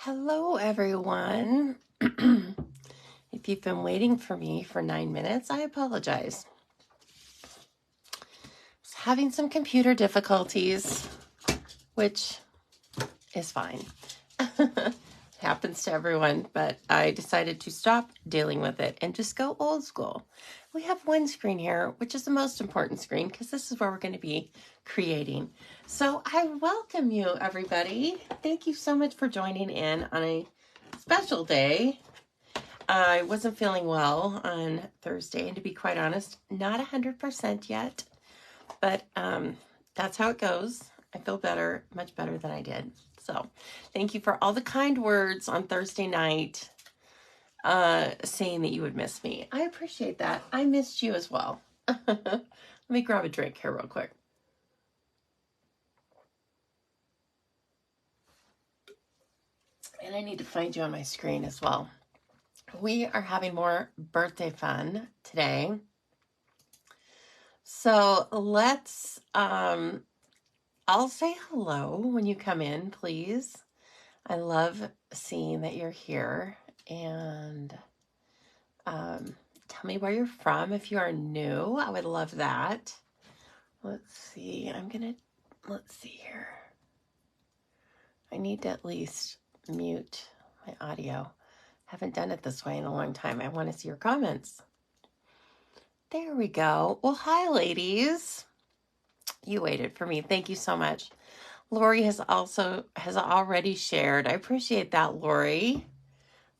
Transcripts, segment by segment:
Hello, everyone. If you've been waiting for me for 9 minutes, I apologize. I was having some computer difficulties, which is fine. Happens to everyone, but I decided to stop dealing with it and just go old school. We have one screen here, which is the most important screen because this is where we're going to be creating. So I welcome you, everybody. Thank you so much for joining in on a special day. I wasn't feeling well on Thursday, and to be quite honest, not 100% yet, but that's how it goes. I feel better, much better than I did. So thank you for all the kind words on Thursday night saying that you would miss me. I appreciate that. I missed you as well. Let me grab a drink here real quick. And I need to find you on my screen as well. We are having more birthday fun today. So let's, I'll say hello when you come in, please. I love seeing that you're here, and tell me where you're from if you are new. I would love that. Let's see. Let's see here. I need to at least mute my audio. Haven't done it this way in a long time. I want to see your comments. There we go. Well, hi, ladies. You waited for me. Thank you so much. Lori has already shared. I appreciate that, Lori.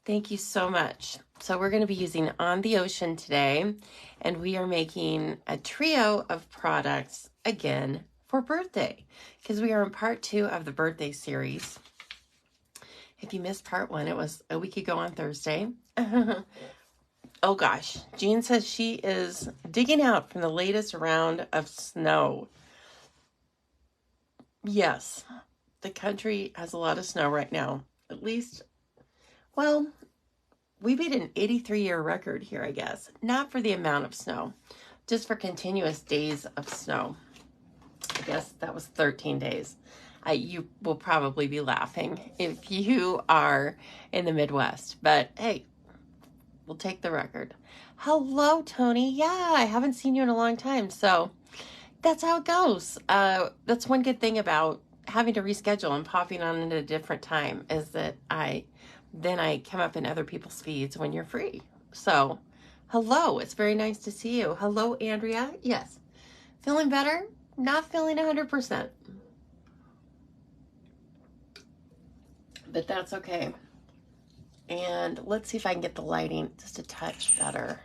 Thank you so much. So we're going to be using On the Ocean today, and we are making a trio of products again for birthday because we are in part 2 of the birthday series. If you missed part 1, it was a week ago on Thursday. Oh gosh, Jean says she is digging out from the latest round of snow. Yes, the country has a lot of snow right now. At least, well, we beat an 83-year record here, I guess. Not for the amount of snow, just for continuous days of snow. I guess that was 13 days. You will probably be laughing if you are in the Midwest, but hey, we'll take the record. Hello, Tony. Yeah, I haven't seen you in a long time, so that's how it goes. That's one good thing about having to reschedule and popping on at a different time is that I come up in other people's feeds when you're free. So, hello. It's very nice to see you. Hello, Andrea. Yes. Feeling better? Not feeling 100%. But that's okay. And let's see if I can get the lighting just a touch better.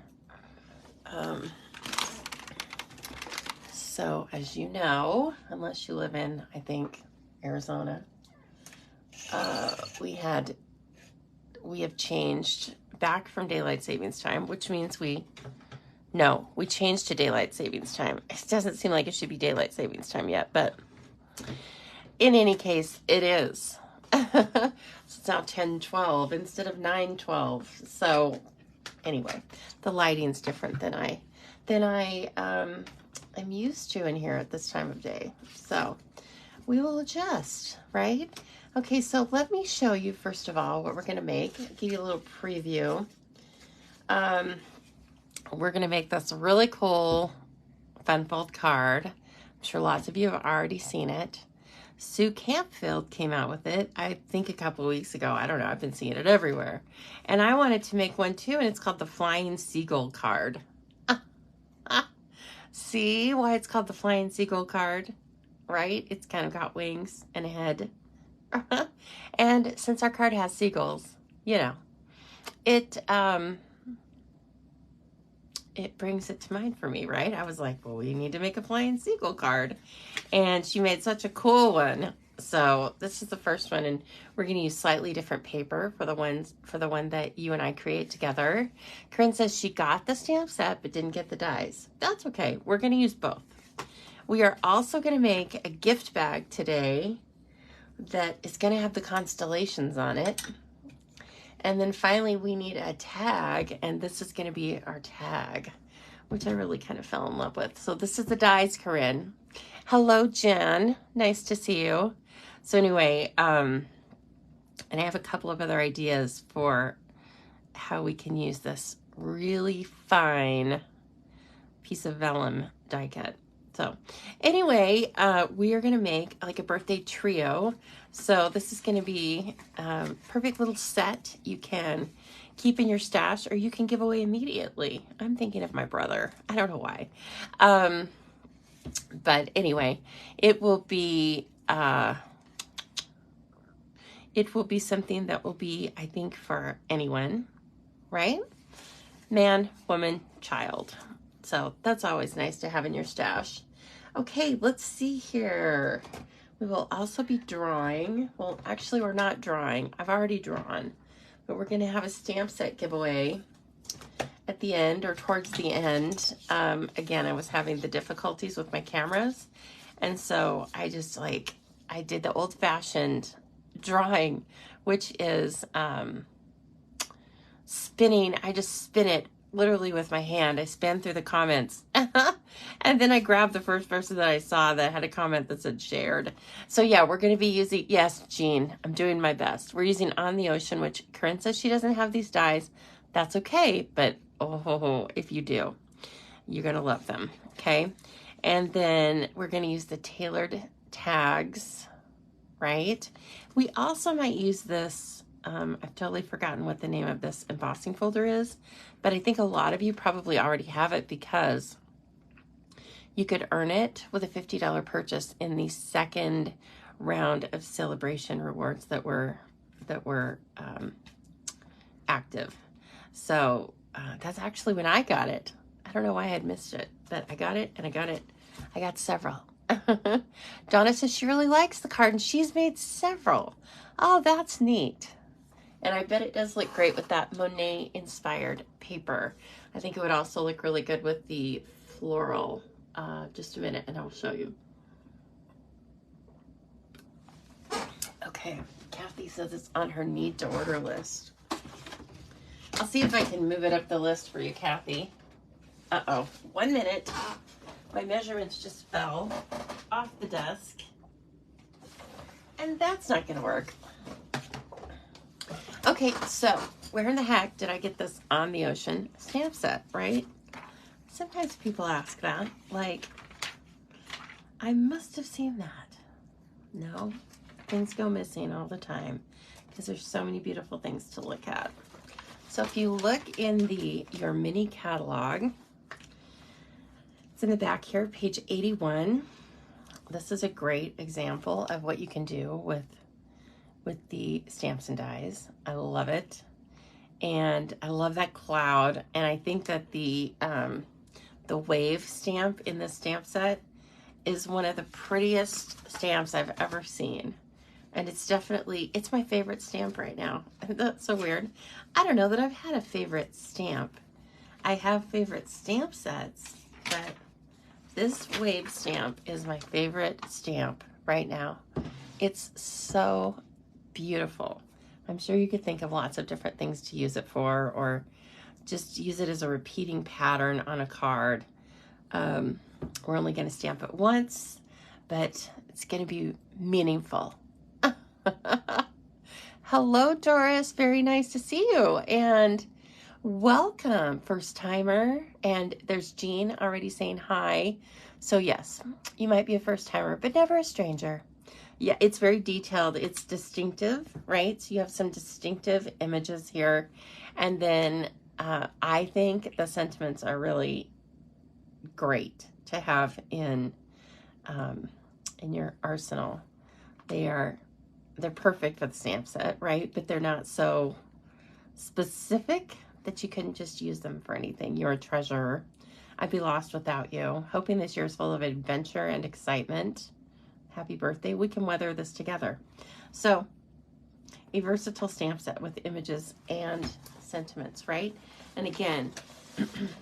So as you know, unless you live in, I think, Arizona, we have changed back from daylight savings time, which means we changed to daylight savings time. It doesn't seem like it should be daylight savings time yet, but in any case, it is. So it's now 10:12 instead of 9:12. So anyway, the lighting's different than I'm used to in here at this time of day. So we will adjust, right? Okay, so let me show you first of all what we're going to make. I'll give you a little preview. We're going to make this really cool fun fold card. I'm sure lots of you have already seen it. Sue Campfield came out with it, I think a couple of weeks ago. I don't know. I've been seeing it everywhere. And I wanted to make one too, and it's called the Flying Seagull card. See why it's called the Flying Seagull card, right? It's kind of got wings and a head. And since our card has seagulls, you know, it brings it to mind for me, right? I was like, well, we need to make a Flying Seagull card. And she made such a cool one. So this is the first one, and we're going to use slightly different paper for the one that you and I create together. Corinne says she got the stamp set but didn't get the dies. That's okay. We're going to use both. We are also going to make a gift bag today that is going to have the constellations on it. And then finally we need a tag, and this is going to be our tag, which I really kind of fell in love with. So this is the dies, Corinne. Hello, Jen. Nice to see you. So anyway, And I have a couple of other ideas for how we can use this really fine piece of vellum die cut. So anyway, we are going to make like a birthday trio. So this is going to be a perfect little set you can keep in your stash, or you can give away immediately. I'm thinking of my brother. I don't know why. But anyway, it will be something that will be, I think, for anyone, right? Man, woman, child. So that's always nice to have in your stash. Okay, let's see here. We will also be drawing. Well, actually, we're not drawing. I've already drawn. But we're going to have a stamp set giveaway at the end, or towards the end. Again, I was having the difficulties with my cameras. And so I just I did the old-fashioned drawing, which is spinning. I just spin it literally with my hand. I span through the comments. And then I grabbed the first person that I saw that had a comment that said shared. So yeah, we're going to be using, yes, Jean, I'm doing my best. We're using On the Ocean, which Corinne says she doesn't have these dies. That's okay. But oh, if you do, you're going to love them. Okay. And then we're going to use the tailored tags, right? We also might use this. I've totally forgotten what the name of this embossing folder is, but I think a lot of you probably already have it, because you could earn it with a $50 purchase in the second round of celebration rewards that were active. So that's actually when I got it. I don't know why I had missed it, but I got it, and I got several. Donna says she really likes the card, and she's made several. Oh, that's neat. And I bet it does look great with that Monet-inspired paper. I think it would also look really good with the floral. Just a minute, and I'll show you. Okay, Kathy says it's on her need-to-order list. I'll see if I can move it up the list for you, Kathy. Uh-oh, 1 minute. My measurements just fell off the desk. And that's not going to work. Okay, so where in the heck did I get this On the Ocean stamp set, right? Sometimes people ask that. Like, I must have seen that. No, things go missing all the time because there's so many beautiful things to look at. So if you look in your mini catalog, it's in the back here, page 81. This is a great example of what you can do with the stamps and dies. I love it. And I love that cloud. And I think that the wave stamp in this stamp set is one of the prettiest stamps I've ever seen. And it's my favorite stamp right now. That's so weird. I don't know that I've had a favorite stamp. I have favorite stamp sets, but this wave stamp is my favorite stamp right now. It's so beautiful. I'm sure you could think of lots of different things to use it for, or just use it as a repeating pattern on a card. We're only going to stamp it once, but it's going to be meaningful. Hello, Doris. Very nice to see you. And welcome, first timer. And there's Jean already saying hi. So yes, you might be a first timer, but never a stranger. Yeah, it's very detailed. It's distinctive, right? So you have some distinctive images here. And then I think the sentiments are really great to have in your arsenal. They're perfect for the stamp set, right? But they're not so specific that you couldn't just use them for anything. You're a treasure. I'd be lost without you. Hoping this year is full of adventure and excitement. Happy birthday. We can weather this together. So, a versatile stamp set with images and sentiments, right? And again,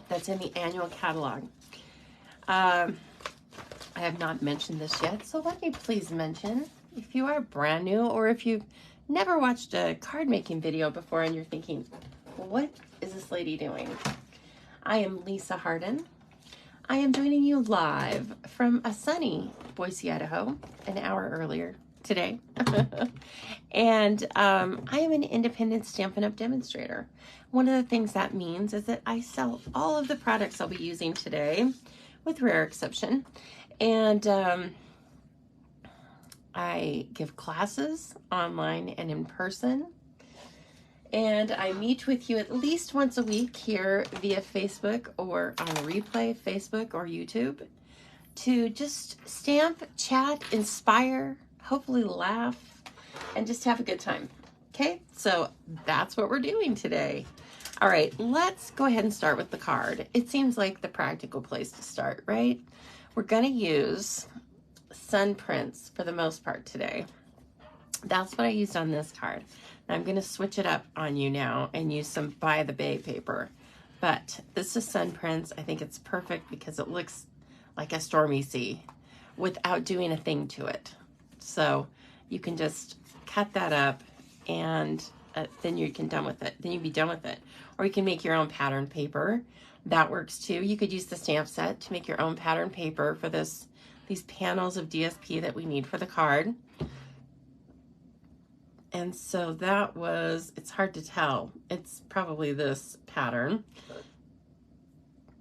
that's in the annual catalog. I have not mentioned this yet, so let me please mention, if you are brand new, or if you've never watched a card making video before and you're thinking, what is this lady doing? I am Lisa Harden. I am joining you live from a sunny Boise, Idaho, an hour earlier today. And I am an independent Stampin' Up! Demonstrator. One of the things that means is that I sell all of the products I'll be using today, with rare exception. And I give classes online and in person. And I meet with you at least once a week here via Facebook or on replay, Facebook or YouTube, to just stamp, chat, inspire, hopefully laugh, and just have a good time. Okay, so that's what we're doing today. All right, let's go ahead and start with the card. It seems like the practical place to start, right? We're going to use sun prints for the most part today. That's what I used on this card. Now I'm going to switch it up on you now and use some By the Bay paper. But this is sun prints. I think it's perfect because it looks like a stormy sea without doing a thing to it. So you can just cut that up and then you can done with it. Then you'd be done with it. Or you can make your own pattern paper. That works too. You could use the stamp set to make your own pattern paper for these panels of DSP that we need for the card. And so that was, it's hard to tell. It's probably this pattern.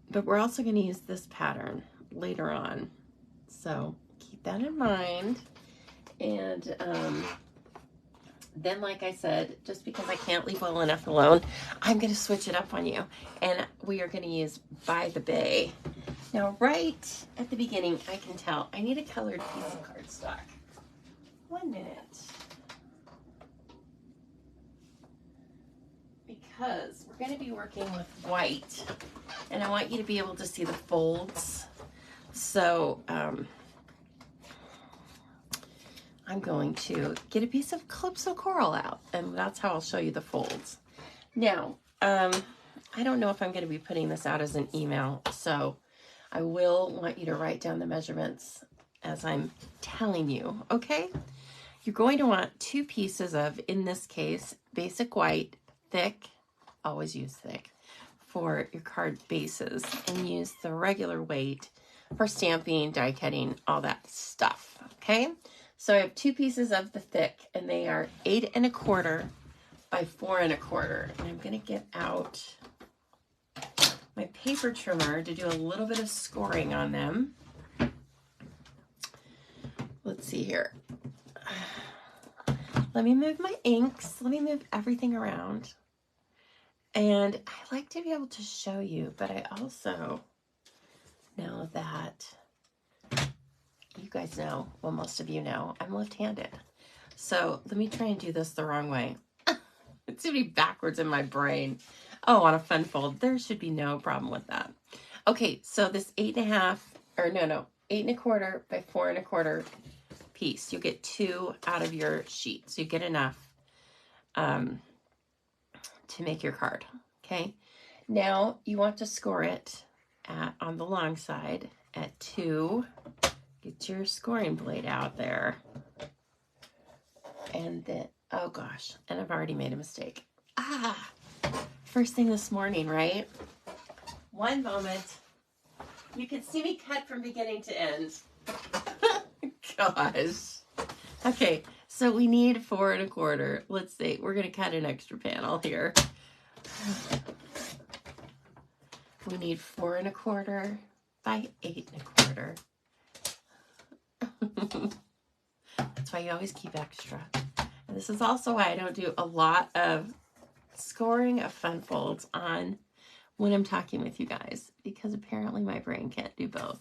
But we're also going to use this pattern later on. So keep that in mind. And then, like I said, just because I can't leave well enough alone, I'm going to switch it up on you. And we are going to use By the Bay. Now, right at the beginning, I can tell I need a colored piece of cardstock. 1 minute. Because we're going to be working with white, and I want you to be able to see the folds. So I'm going to get a piece of Calypso Coral out, and that's how I'll show you the folds. Now, I don't know if I'm going to be putting this out as an email, so I will want you to write down the measurements as I'm telling you, okay? You're going to want 2 pieces of, in this case, basic white, thick, always use thick, for your card bases, and use the regular weight for stamping, die cutting, all that stuff, okay? So I have 2 pieces of the thick, and they are 8 1/4 by 4 1/4, and I'm gonna get out my paper trimmer to do a little bit of scoring on them. Let's see here. Let me move my inks. Let me move everything around. And I like to be able to show you, but I also know that you guys know, well, most of you know, I'm left-handed. So let me try and do this the wrong way. It's gonna be backwards in my brain. Oh, on a fun fold, there should be no problem with that. Okay, so this 8 1/2, or no, 8 1/4 by 4 1/4 piece. You'll get 2 out of your sheet, so you get enough to make your card, okay? Now, you want to score it on the long side at 2. Get your scoring blade out there. And then, oh gosh, and I've already made a mistake. First thing this morning, right? One moment. You can see me cut from beginning to end. Gosh. Okay, so we need 4 1/4. Let's see, we're gonna cut an extra panel here. We need 4 1/4 by 8 1/4. That's why you always keep extra. And this is also why I don't do a lot of scoring of fun folds on when I'm talking with you guys, because apparently my brain can't do both.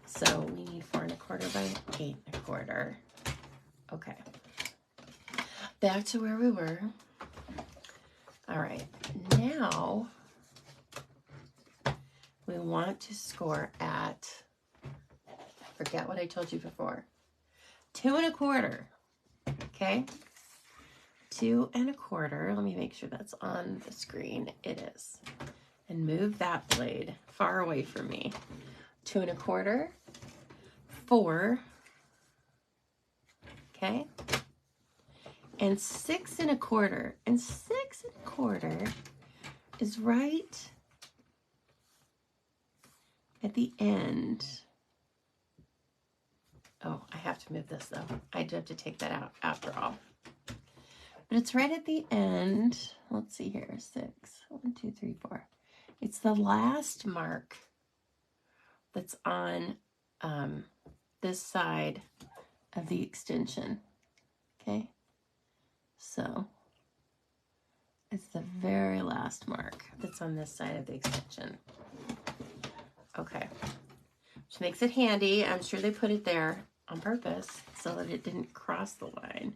So we need 4 1/4 by 8 1/4. Okay. Back to where we were. All right. Now we want to score at, forget what I told you before, 2 1/4. Okay. 2 1/4. Let me make sure that's on the screen. It is. And move that blade far away from me. 2 1/4, 4, okay, and 6 1/4. And 6 1/4 is right at the end. Oh, I have have to move this though. I do have to take that out after all. But it's right at the end. Let's see here. 6. 1, 2, 3, 4. It's the last mark that's on this side of the extension. Okay. So it's the very last mark that's on this side of the extension. Okay. Which makes it handy. I'm sure they put it there on purpose so that it didn't cross the line.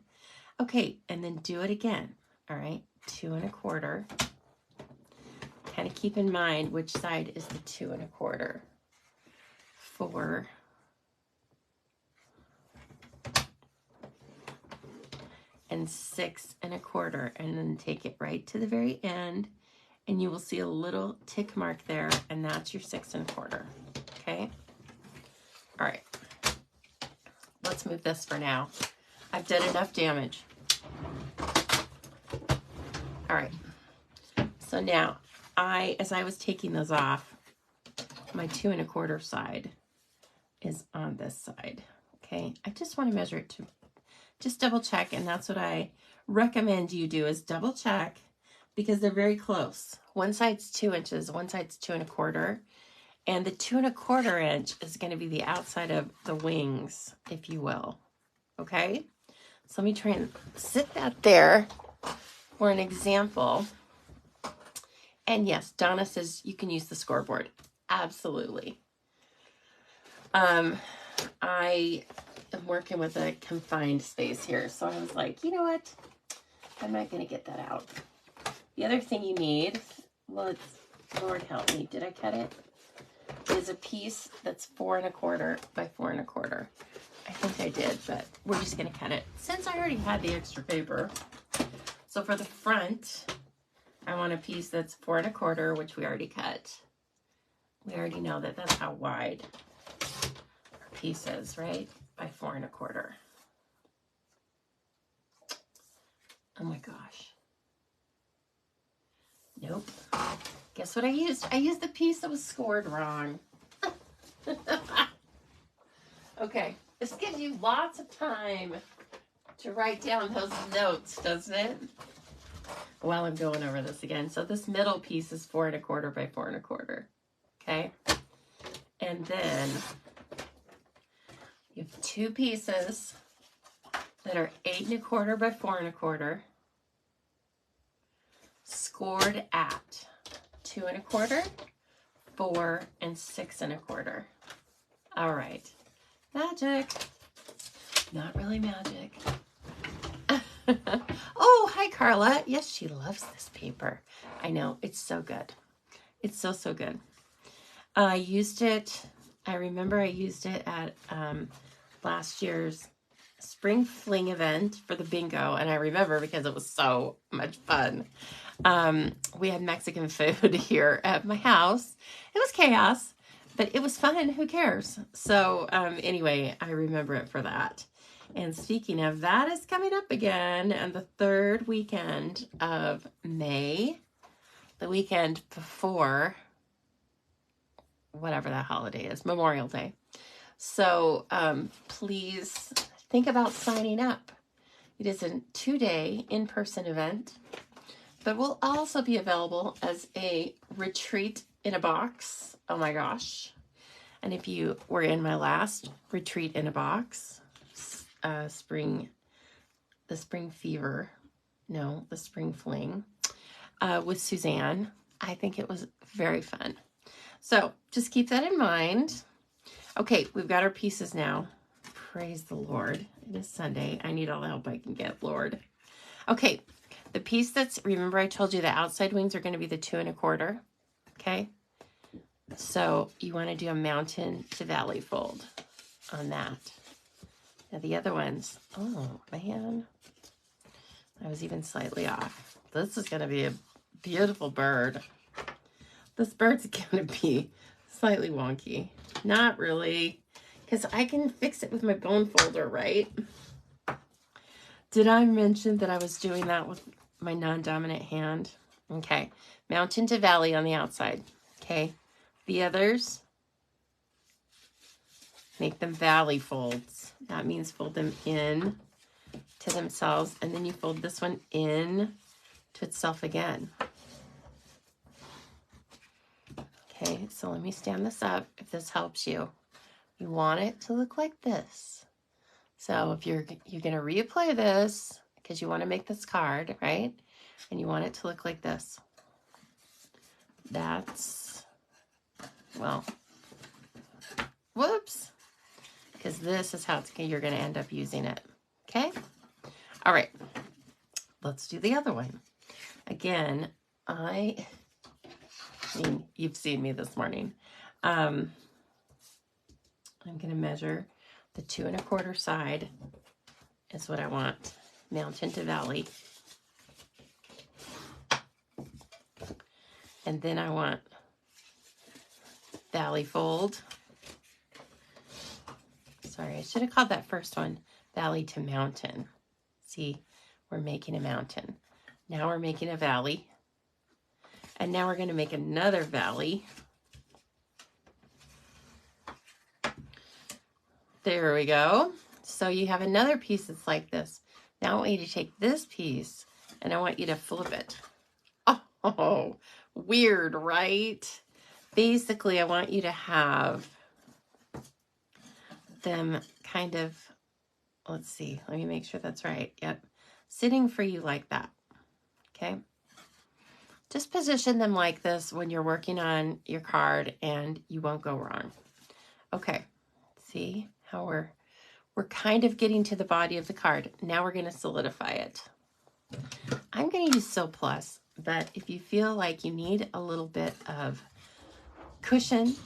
Okay, and then do it again. All right, 2 1/4. Kind of keep in mind which side is the 2 1/4. 4. And 6 1/4, and then take it right to the very end, and you will see a little tick mark there, and that's your 6 1/4. Okay. All right. Let's move this for now. I've done enough damage. All right. So now, as I was taking those off, my 2 1/4 side is on this side. Okay. I just want to measure it to just double check, and that's what I recommend you do, is double check, because they're very close. One side's 2 inches, one side's 2 1/4, and the 2 1/4 inch is going to be the outside of the wings, if you will. Okay, so let me try and sit that there for an example. And yes, Donna says you can use the scoreboard. Absolutely. I am working with a confined space here, so I was like, you know what? I'm not going to get that out. The other thing you need, well, Lord help me, did I cut it? Is a piece that's 4 1/4 by 4 1/4. I think I did, but we're just going to cut it since I already had the extra paper. So for the front, I want a piece that's 4 1/4, which we already cut. We already know that that's how wide our piece is, right? By 4 1/4. Oh my gosh. Nope. Guess what I used? I used the piece that was scored wrong. Okay. This gives you lots of time to write down those notes, doesn't it? While I'm going over this again. So this middle piece is 4 1/4 by 4 1/4. Okay. And then you have 2 pieces that are 8 1/4 by 4 1/4. Scored at 2 1/4, 4, and 6 1/4. All right. Magic. Not really magic. Oh, hi, Carla. Yes, she loves this paper. I know. It's so good. It's so, so good. I used it. I remember I used it at last year's spring fling event for the bingo. And I remember because it was so much fun. We had Mexican food here at my house. It was chaos, but it was fun. Who cares? So anyway, I remember it for that. And speaking of, that is coming up again on the 3rd weekend of May, the weekend before whatever that holiday is, Memorial Day. So please think about signing up. It is a 2-day in-person event, but will also be available as a retreat in a box. Oh my gosh. And if you were in my last retreat in a box, the spring fling with Suzanne, I think it was very fun. So just keep that in mind. Okay, we've got our pieces now. Praise the Lord. It is Sunday. I need all the help I can get, Lord. Okay, the piece that's, remember I told you the outside wings are going to be the 2 1/4. Okay, so you want to do a mountain to valley fold on that. Now the other ones, oh man, I was even slightly off. This is going to be a beautiful bird. This bird's going to be slightly wonky. Not really, because I can fix it with my bone folder, right? Did I mention that I was doing that with my non-dominant hand? Okay, mountain to valley on the outside. Okay, the others, make them valley folds. That means fold them in to themselves, and then you fold this one in to itself again. Okay, so let me stand this up if this helps you. You want it to look like this. So if you're going to reapply this because you want to make this card, right? And you want it to look like this. That's, well, whoops. Because this is how you're going to end up using it. Okay? All right. Let's do the other one. Again, I mean, you've seen me this morning. I'm going to measure the 2 1/4 side is what I want, mountain to valley. And then I want valley fold. Sorry, I should have called that first one valley to mountain. See, we're making a mountain. Now we're making a valley. And now we're going to make another valley. There we go. So you have another piece that's like this. Now I want you to take this piece and I want you to flip it. Oh, weird, right? Basically, I want you to have them kind of, let's see, let me make sure that's right. Yep. Sitting for you like that. Okay. Just position them like this when you're working on your card and you won't go wrong. Okay. See how we're kind of getting to the body of the card. Now we're going to solidify it. I'm going to use Sew Plus, but if you feel like you need a little bit of cushion,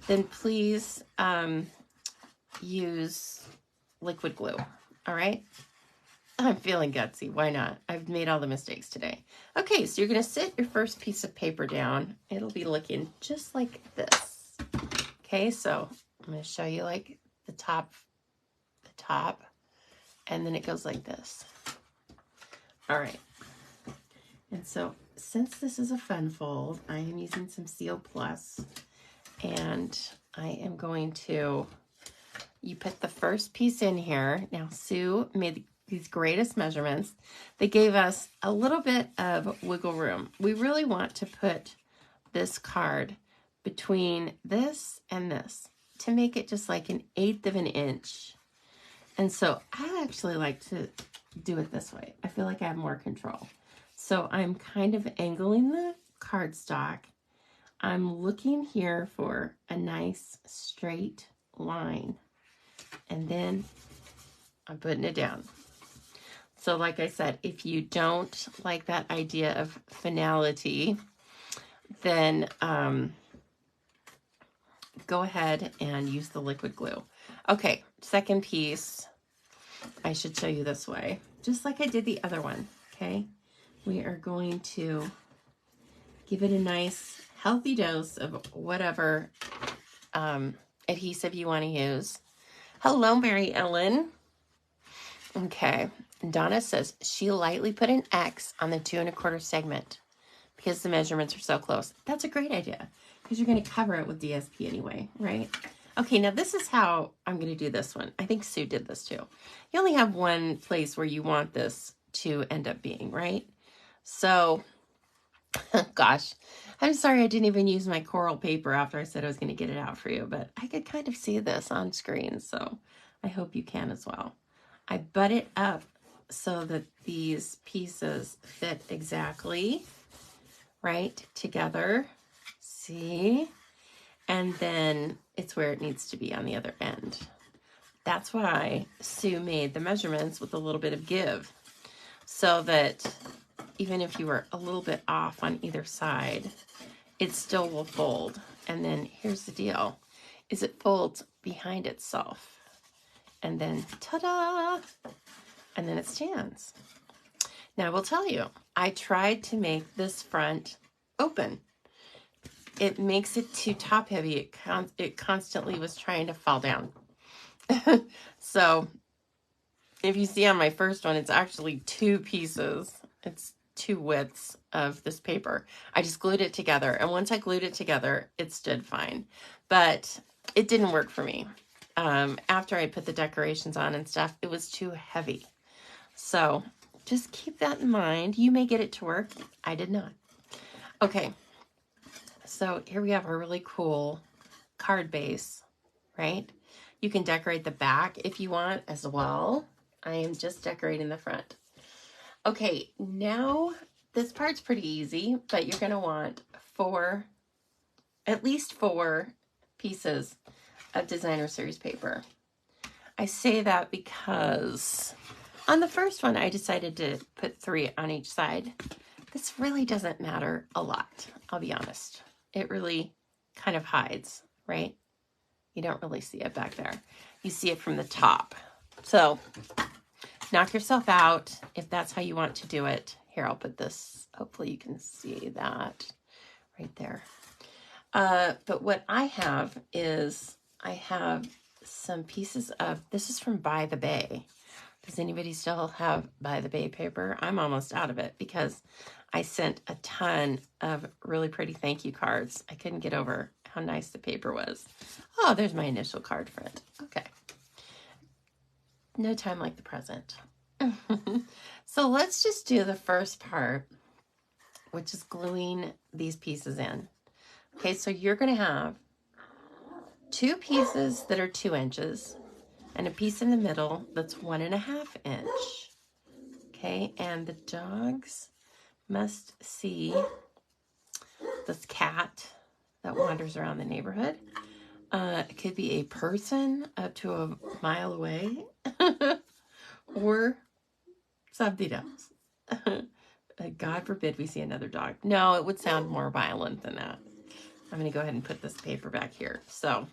then please use liquid glue. All right. I'm feeling gutsy. Why not? I've made all the mistakes today. Okay, so you're going to sit your first piece of paper down. It'll be looking just like this. Okay, so I'm going to show you like the top, and then it goes like this. All right. And so since this is a fun fold, I am using some Seal Plus, and I am going to, you put the first piece in here. Now, Sue made these greatest measurements. They gave us a little bit of wiggle room. We really want to put this card between this and this to make it just like 1/8 of an inch. And so I actually like to do it this way. I feel like I have more control. So I'm kind of angling the cardstock. I'm looking here for a nice straight line. And then I'm putting it down. So like I said, if you don't like that idea of finality, then go ahead and use the liquid glue. Okay, second piece, I should show you this way, just like I did the other one, okay? We are going to give it a nice healthy dose of whatever adhesive you want to use. Hello, Mary Ellen. Okay, Donna says she lightly put an X on the 2 1/4 segment because the measurements are so close. That's a great idea because you're going to cover it with DSP anyway, right? Okay, now this is how I'm going to do this one. I think Sue did this too. You only have one place where you want this to end up being, right? So, gosh, I'm sorry I didn't even use my coral paper after I said I was going to get it out for you, but I could kind of see this on screen, so I hope you can as well. I butt it up so that these pieces fit exactly right together. See? And then it's where it needs to be on the other end. That's why Sue made the measurements with a little bit of give, so that even if you were a little bit off on either side, it still will fold. And then here's the deal, is it folds behind itself. And then ta-da! And then it stands. Now I will tell you, I tried to make this front open. It makes it too top heavy. It constantly was trying to fall down. So if you see on my first one, it's actually 2 pieces. It's 2 widths of this paper. I just glued it together. And once I glued it together, it stood fine. But it didn't work for me. after I put the decorations on and stuff, it was too heavy. So just keep that in mind. You may get it to work. I did not. Okay, so here we have a really cool card base, right? You can decorate the back if you want as well. I am just decorating the front. Okay, now this part's pretty easy, but you're going to want at least four pieces of designer series paper. I say that because on the first one, I decided to put 3 on each side. This really doesn't matter a lot, I'll be honest. It really kind of hides, right? You don't really see it back there. You see it from the top. So knock yourself out if that's how you want to do it. Here, I'll put this. Hopefully you can see that right there. But what I have is I have some pieces of, this is from By the Bay. Does anybody still have By the Bay paper? I'm almost out of it because I sent a ton of really pretty thank you cards. I couldn't get over how nice the paper was. Oh, there's my initial card front. Okay. No time like the present. So let's just do the first part, which is gluing these pieces in. Okay, so you're going to have 2 pieces that are 2 inches and a piece in the middle that's 1.5 inch. Okay, and the dogs must see this cat that wanders around the neighborhood. It could be a person up to a mile away or something else. God forbid we see another dog. No, it would sound more violent than that. I'm going to go ahead and put this paper back here. So,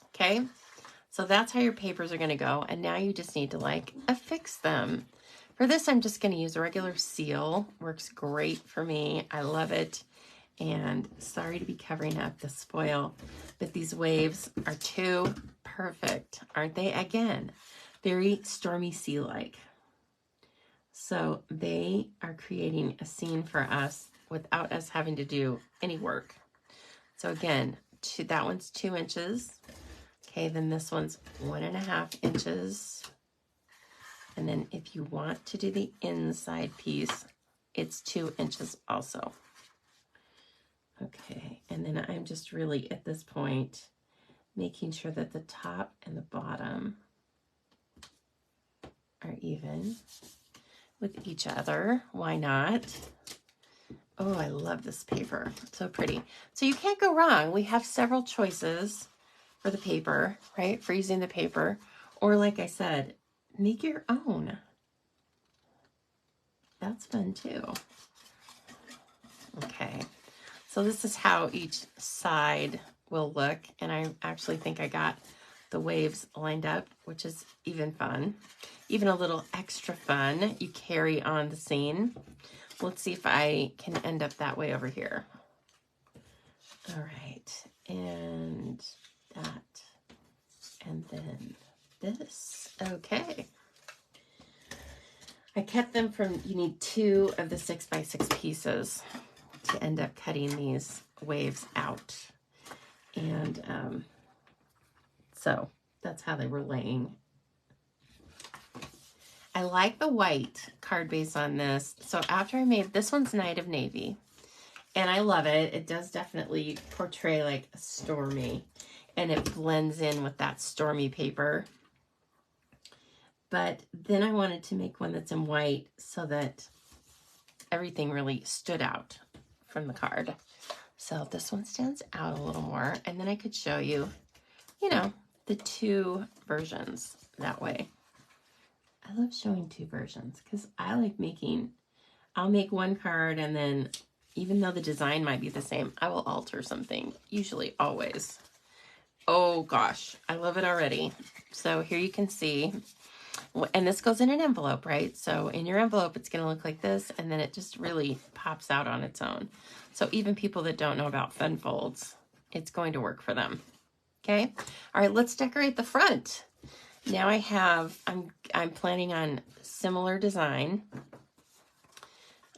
okay. So that's how your papers are going to go. And now you just need to like affix them. For this, I'm just going to use a regular seal. Works great for me. I love it. And sorry to be covering up the spoil, but these waves are too perfect, aren't they? Again, very Stormy Sea-like. So they are creating a scene for us without us having to do any work. So again, that one's 2 inches. Okay, then this one's 1.5 inches. And then if you want to do the inside piece, it's 2 inches also. Okay, and then I'm just really at this point making sure that the top and the bottom are even with each other. Why not? Oh, I love this paper. It's so pretty. So you can't go wrong. We have several choices for the paper, right? For using the paper. Or like I said, make your own. That's fun too. Okay. So this is how each side will look. And I actually think I got the waves lined up, which is even fun. Even a little extra fun. You carry on the scene. Let's see if I can end up that way over here. All right. And that. And then this. Okay. I cut them from, you need 2 of the 6x6 pieces to end up cutting these waves out. And so that's how they were laying. I like the white card base on this. So after I made, this one's Night of Navy. And I love it. It does definitely portray like a stormy. And it blends in with that stormy paper. But then I wanted to make one that's in white so that everything really stood out from the card. So this one stands out a little more. And then I could show you, you know, the 2 versions that way. I love showing 2 versions because I like making, I'll make one card and then even though the design might be the same, I will alter something, usually, always. Oh gosh, I love it already. So here you can see, and this goes in an envelope, right? So in your envelope, it's gonna look like this and then it just really pops out on its own. So even people that don't know about fun folds, it's going to work for them. Okay, all right, let's decorate the front. Now I have, I'm planning on similar design.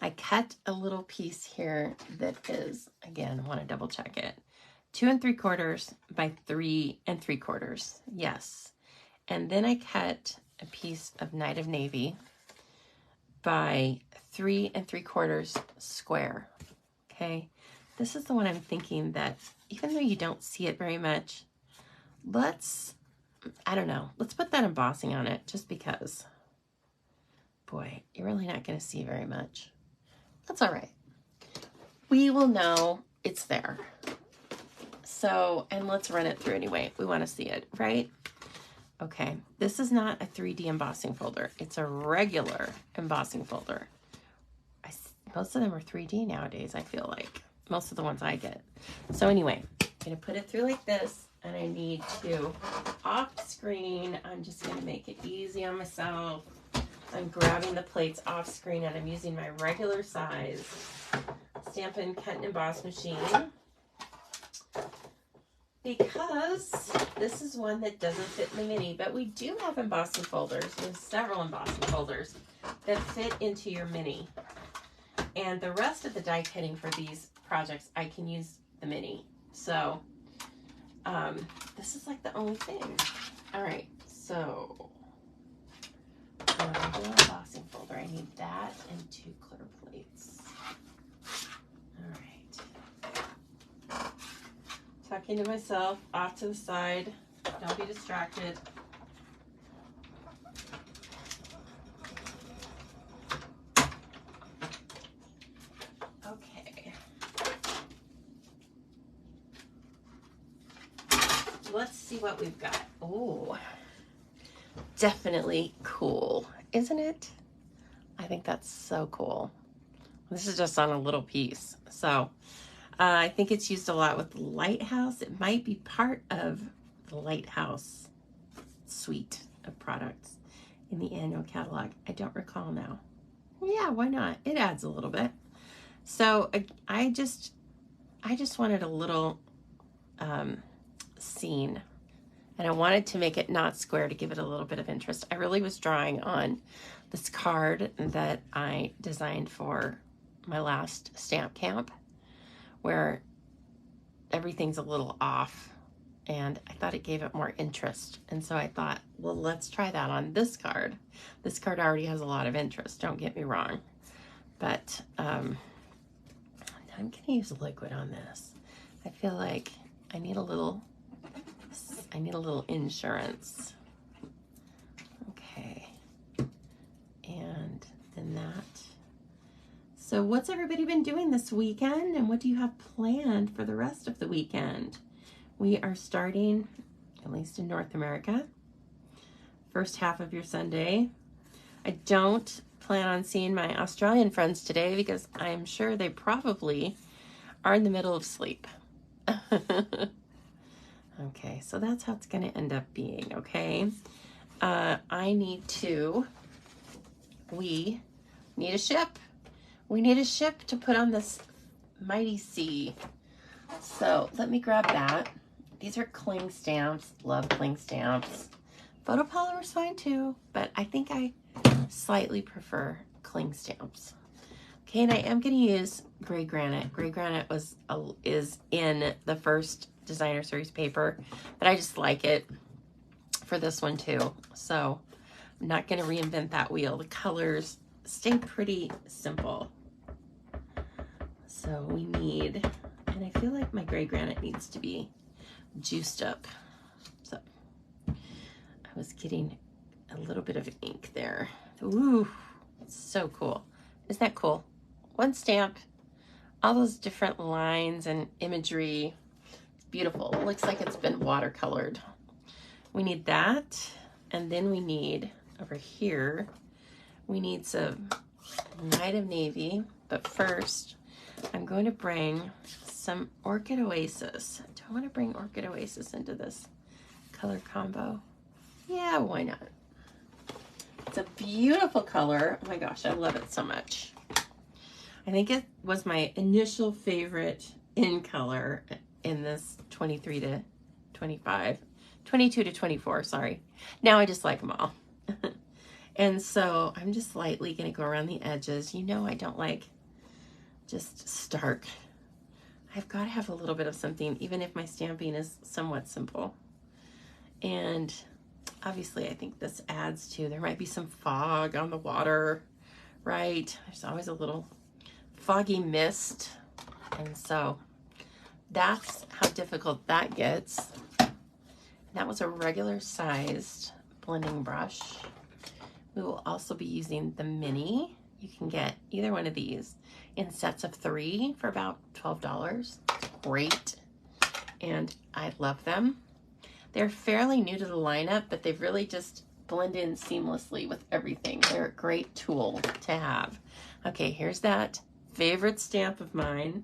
I cut a little piece here that is, again, want to double check it. 2 3/4 by 3 3/4. Yes. And then I cut a piece of Night of Navy by 3 3/4 square. Okay. This is the one I'm thinking that even though you don't see it very much, I don't know, let's put that embossing on it just because. Boy, you're really not going to see very much. That's all right. We will know it's there. So, and let's run it through anyway. We want to see it, right? Okay, this is not a 3D embossing folder. It's a regular embossing folder. Most of them are 3D nowadays, I feel like. Most of the ones I get. So anyway, I'm going to put it through like this, and I need to, off screen, I'm just going to make it easy on myself. I'm grabbing the plates off screen, and I'm using my regular size Stampin' Cut and Emboss machine because this is one that doesn't fit in the mini, but we do have embossing folders. We have several embossing folders that fit into your mini. And the rest of the die cutting for these projects, I can use the mini. So this is like the only thing. All right, so the embossing folder, I need that and 2 clear plates. All right. Talking to myself, off to the side. Don't be distracted. Okay. Let's see what we've got. Oh, definitely cool, isn't it? I think that's so cool. This is just on a little piece. So I think it's used a lot with Lighthouse. It might be part of the Lighthouse suite of products in the annual catalog. I don't recall now. Yeah, why not? It adds a little bit. So I just wanted a little scene, and I wanted to make it not square to give it a little bit of interest. I really was drawing on this card that I designed for my last stamp camp, where everything's a little off, and I thought it gave it more interest. And so I thought, well, let's try that on this card. This card already has a lot of interest, don't get me wrong. But I'm gonna use liquid on this. I feel like I need a little insurance. Okay, and then that. So what's everybody been doing this weekend, and what do you have planned for the rest of the weekend? We are starting, at least in North America, first half of your Sunday. I don't plan on seeing my Australian friends today because I'm sure they probably are in the middle of sleep. Okay, so that's how it's going to end up being, okay? We need a ship. We need a ship to put on this mighty sea. So let me grab that. These are cling stamps. Love cling stamps. Photopolymer's fine too, but I think I slightly prefer cling stamps. Okay, and I am going to use gray granite. Gray granite is in the first designer series paper, but I just like it for this one too. So I'm not going to reinvent that wheel. The colors stay pretty simple. So we need, and I feel like my gray granite needs to be juiced up. So I was getting a little bit of ink there. Ooh, it's so cool. Isn't that cool? One stamp, all those different lines and imagery. It's beautiful. It looks like it's been watercolored. We need that. And then we need, over here, we need some Night of Navy. But first, I'm going to bring some Orchid Oasis. Do I want to bring Orchid Oasis into this color combo? Yeah, why not? It's a beautiful color. Oh my gosh, I love it so much. I think it was my initial favorite in color in this 23 to 25, 22 to 24, sorry. Now I just like them all. And so I'm just lightly going to go around the edges. You know I don't like just stark. I I've got to have a little bit of something, even if my stamping is somewhat simple. And obviously I think this adds to, there might be some fog on the water, right? There's always a little foggy mist. And so that's how difficult that gets. That was a regular sized blending brush. We will also be using the mini. You can get either one of these in sets of 3 for about $12. Great. And I love them. They're fairly new to the lineup, but they've really just blend in seamlessly with everything. They're a great tool to have. Okay, here's that favorite stamp of mine.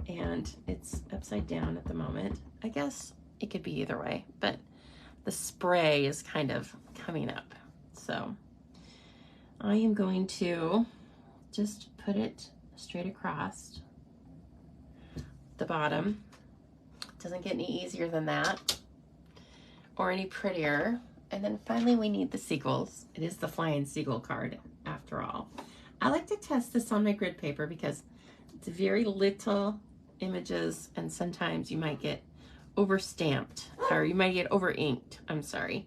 And it's upside down at the moment. I guess it could be either way, but the spray is kind of coming up. So I am going to just put it straight across the bottom. It doesn't get any easier than that or any prettier. And then finally we need the seagulls. It is the Flying Seagull card after all. I like to test this on my grid paper because it's very little images and sometimes you might get over stamped or you might get over inked. I'm sorry.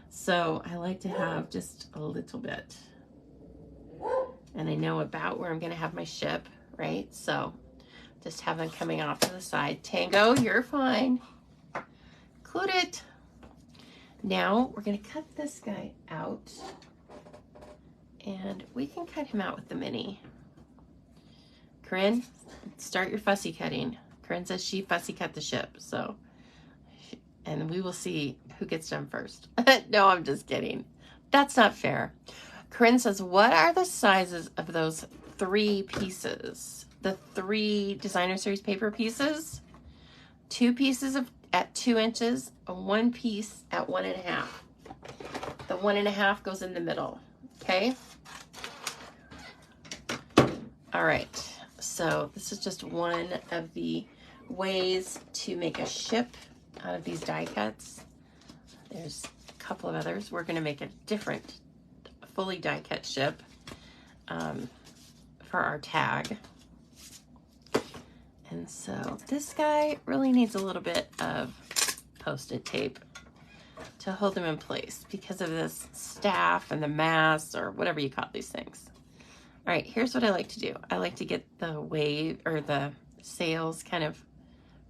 So I like to have just a little bit. And I know about where I'm going to have my ship, right? So just have them coming off to the side. Tango, you're fine. Include it. Now we're going to cut this guy out. And we can cut him out with the mini. Corinne, start your fussy cutting. Corinne says she fussy cut the ship, so. And we will see who gets done first. No, I'm just kidding. That's not fair. Corinne says, what are the sizes of those 3 pieces? The 3 designer series paper pieces? 2 pieces at 2 inches, and 1 piece at 1.5. The 1.5 goes in the middle, okay? All right, so this is just one of the ways to make a ship out of these die cuts. There's a couple of others. We're gonna make a different fully die cut ship for our tag. And so this guy really needs a little bit of Post-it tape to hold them in place because of this staff and the mass or whatever you call these things. All right, here's what I like to do. I like to get the wave or the sails kind of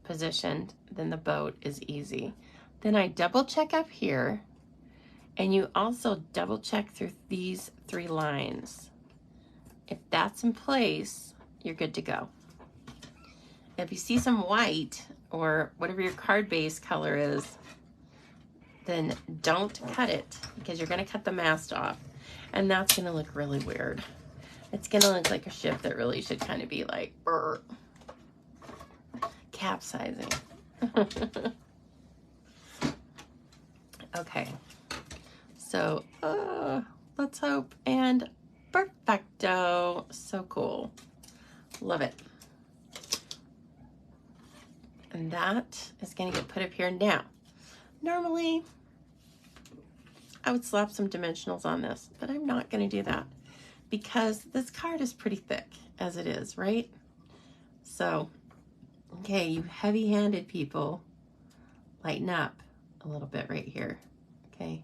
positioned, then the boat is easy. Then I double check up here, and you also double check through these 3 lines. If that's in place, you're good to go. If you see some white or whatever your card base color is, then don't cut it because you're going to cut the mast off, and that's going to look really weird. It's going to look like a ship that really should kind of be like capsizing. Okay, so let's hope, and perfecto. So cool. Love it. And that is going to get put up here. Now, normally I would slap some dimensionals on this, but I'm not going to do that because this card is pretty thick as it is, right? So, okay, you heavy-handed people, lighten up a little bit right here, okay?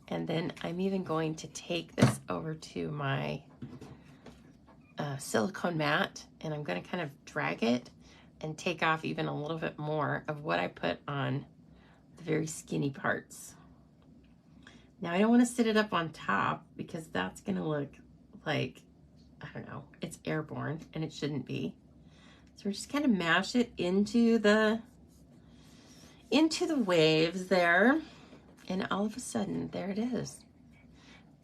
And then I'm even going to take this over to my silicone mat, and I'm going to kind of drag it and take off even a little bit more of what I put on the very skinny parts. Now I don't want to sit it up on top because that's going to look like, I don't know, it's airborne and it shouldn't be. So we're just kind of mash it into the waves there, and all of a sudden there it is,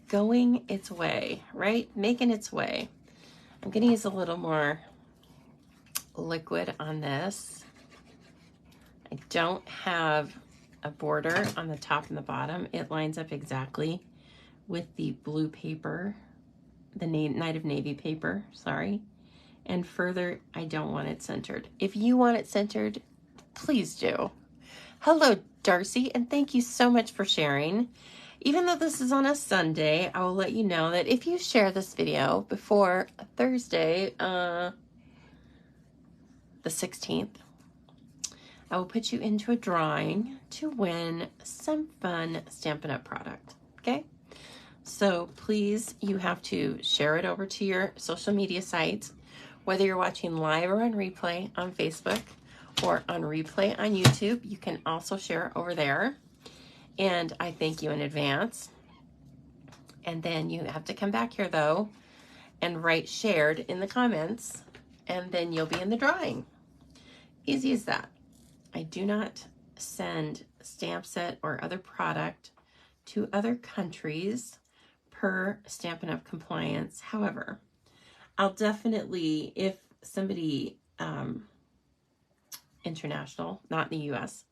going its way, right? Making its way. I'm going to use a little more liquid on this. I don't have a border on the top and the bottom. It lines up exactly with the blue paper, the Night of Navy paper, sorry. And further, I don't want it centered. If you want it centered, please do. Hello, Darcy, and thank you so much for sharing. Even though this is on a Sunday, I will let you know that if you share this video before Thursday, the the 16th, I will put you into a drawing to win some fun Stampin' Up! Product, okay? So please, you have to share it over to your social media sites, whether you're watching live or on replay on Facebook or on replay on YouTube. You can also share it over there. And I thank you in advance. And then you have to come back here, though, and write shared in the comments, and then you'll be in the drawing. Easy as that. I do not send stamp set or other product to other countries per Stampin' Up! Compliance. However, I'll definitely, if somebody international, not in the US,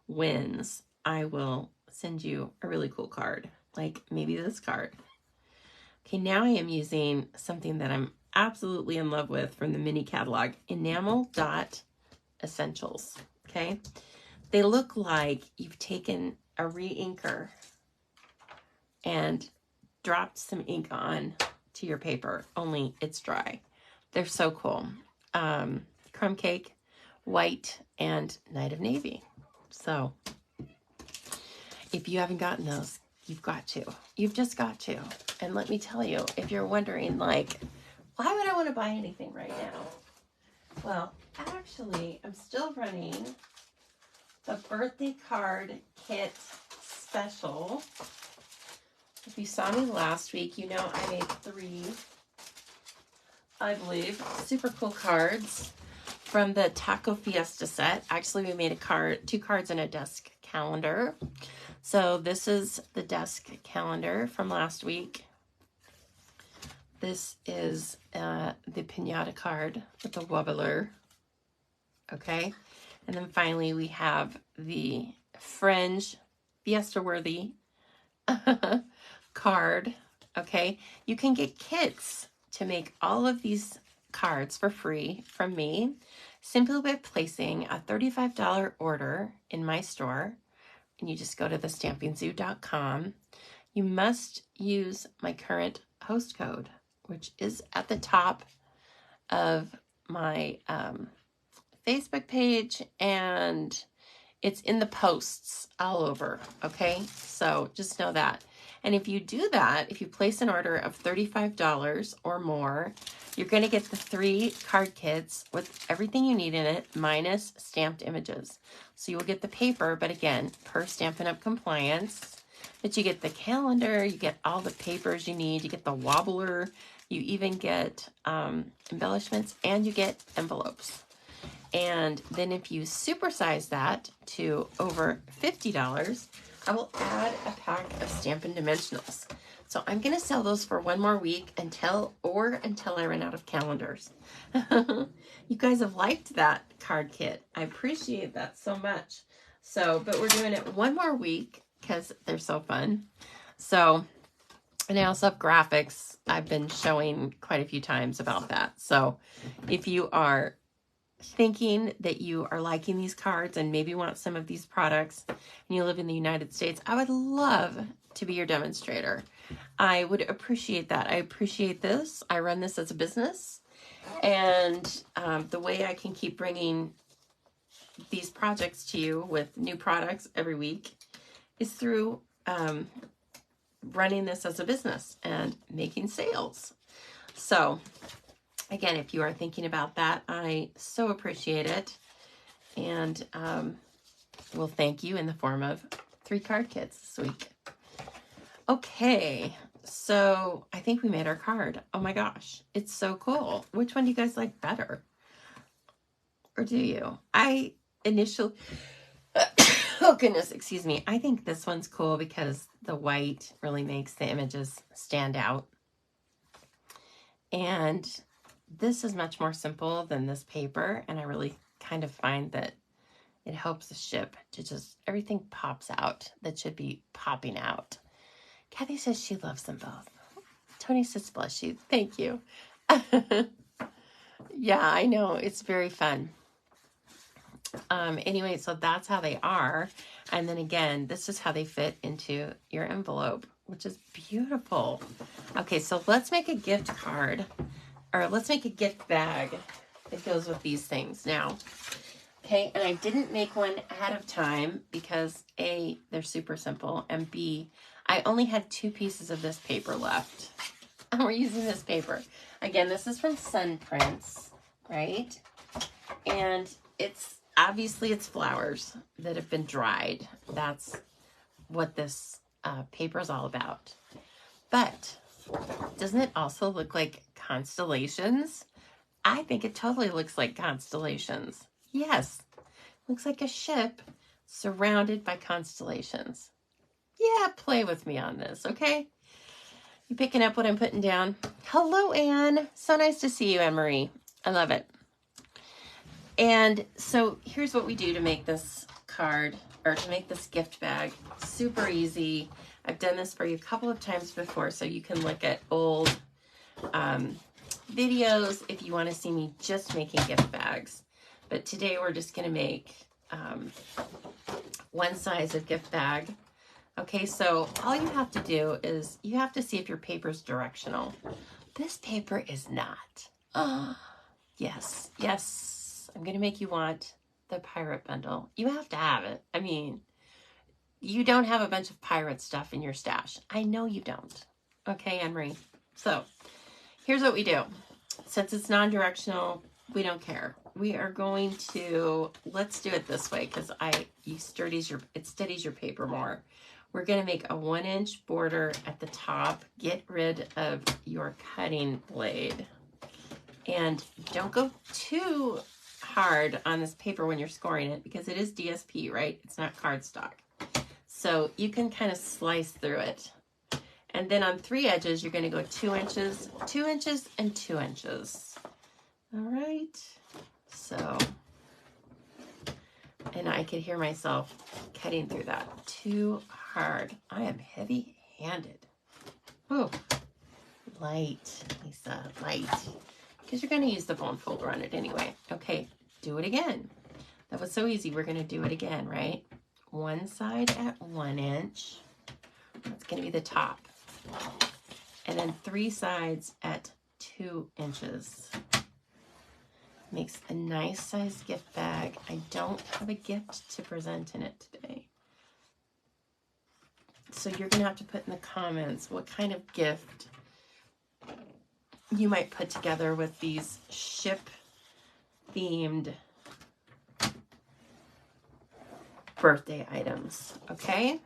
wins, I will send you a really cool card, like maybe this card. Okay, now I am using something that I'm absolutely in love with from the mini catalog, Enamel Dot Essentials. Okay, they look like you've taken a re-inker and dropped some ink on to your paper, only it's dry. They're so cool. Crumb Cake, White, and Night of Navy. So if you haven't gotten those, you've got to. You've just got to. And let me tell you, if you're wondering, like, why would I want to buy anything right now? Well, actually, I'm still running the birthday card kit special. If you saw me last week, you know I made 3, I believe, super cool cards from the Taco Fiesta set. Actually, we made 2 cards and a desk calendar. So this is the desk calendar from last week. This is the pinata card with the wobbler. Okay. And then finally we have the fringe Fiesta worthy card. Okay. You can get kits to make all of these cards for free from me simply by placing a $35 order in my store. And you just go to thestampingzoo.com. You must use my current host code, which is at the top of my Facebook page, and it's in the posts all over, okay? So just know that. And if you do that, if you place an order of $35 or more, you're going to get the 3 card kits with everything you need in it, minus stamped images. So you'll get the paper, but again, per Stampin' Up! Compliance. But you get the calendar, you get all the papers you need, you get the wobbler, you even get embellishments, and you get envelopes. And then if you supersize that to over $50, I will add a pack of Stampin' Dimensionals. So I'm going to sell those for 1 more week until I run out of calendars. You guys have liked that card kit. I appreciate that so much. So, but we're doing it 1 more week because they're so fun. So, and I also have graphics. I've been showing quite a few times about that. So if you are thinking that you are liking these cards and maybe want some of these products and you live in the United States, I would love to be your demonstrator. I would appreciate that. I appreciate this. I run this as a business, and the way I can keep bringing these projects to you with new products every week is through running this as a business and making sales. So again, if you are thinking about that, I so appreciate it. And we'll thank you in the form of 3 card kits this week. Okay, so I think we made our card. Oh my gosh, it's so cool. Which one do you guys like better? Or do you? I initially, oh goodness, excuse me. I think this one's cool because the white really makes the images stand out. And this is much more simple than this paper, and I really kind of find that it helps the ship to just, everything pops out that should be popping out. Kathy says she loves them both. Tony says bless you. Thank you. Yeah, I know. It's very fun. Anyway, so that's how they are. And then again, this is how they fit into your envelope, which is beautiful. Okay, so let's make a gift card, or let's make a gift bag that goes with these things now. Okay, and I didn't make one ahead of time because A, they're super simple, and B, I only had 2 pieces of this paper left. And we're using this paper. Again, this is from Sun Prints, right? And it's obviously it's flowers that have been dried. That's what this paper is all about. But doesn't it also look like constellations? I think it totally looks like constellations. Yes, looks like a ship surrounded by constellations. Yeah, play with me on this, okay? You picking up what I'm putting down? Hello, Anne. So nice to see you, Anne-Marie. I love it. And so here's what we do to make this card, or to make this gift bag. Super easy. I've done this for you a couple of times before, so you can look at old videos if you want to see me just making gift bags. But today we're just going to make one size of gift bag. Okay, so all you have to do is you have to see if your paper's directional. This paper is not. Oh, yes, yes. I'm going to make you want the pirate bundle. You have to have it. I mean, you don't have a bunch of pirate stuff in your stash. I know you don't. Okay, Anne-Marie. So here's what we do. Since it's non-directional, we don't care. We are going to, let's do it this way because it steadies your paper more. We're going to make a 1-inch border at the top. Get rid of your cutting blade. And don't go too hard on this paper when you're scoring it because it is DSP, right? It's not cardstock. So you can kind of slice through it. And then on 3 edges, you're going to go 2 inches, 2 inches, and 2 inches. All right. So, and I could hear myself cutting through that. Too hard. I am heavy-handed. Oh, light, Lisa, light. Because you're going to use the bone folder on it anyway. Okay, do it again. That was so easy. We're going to do it again, right? One side at 1 inch. That's going to be the top. And then 3 sides at 2 inches. Makes a nice size gift bag. I don't have a gift to present in it today. So you're going to have to put in the comments what kind of gift you might put together with these ship-themed birthday items, okay?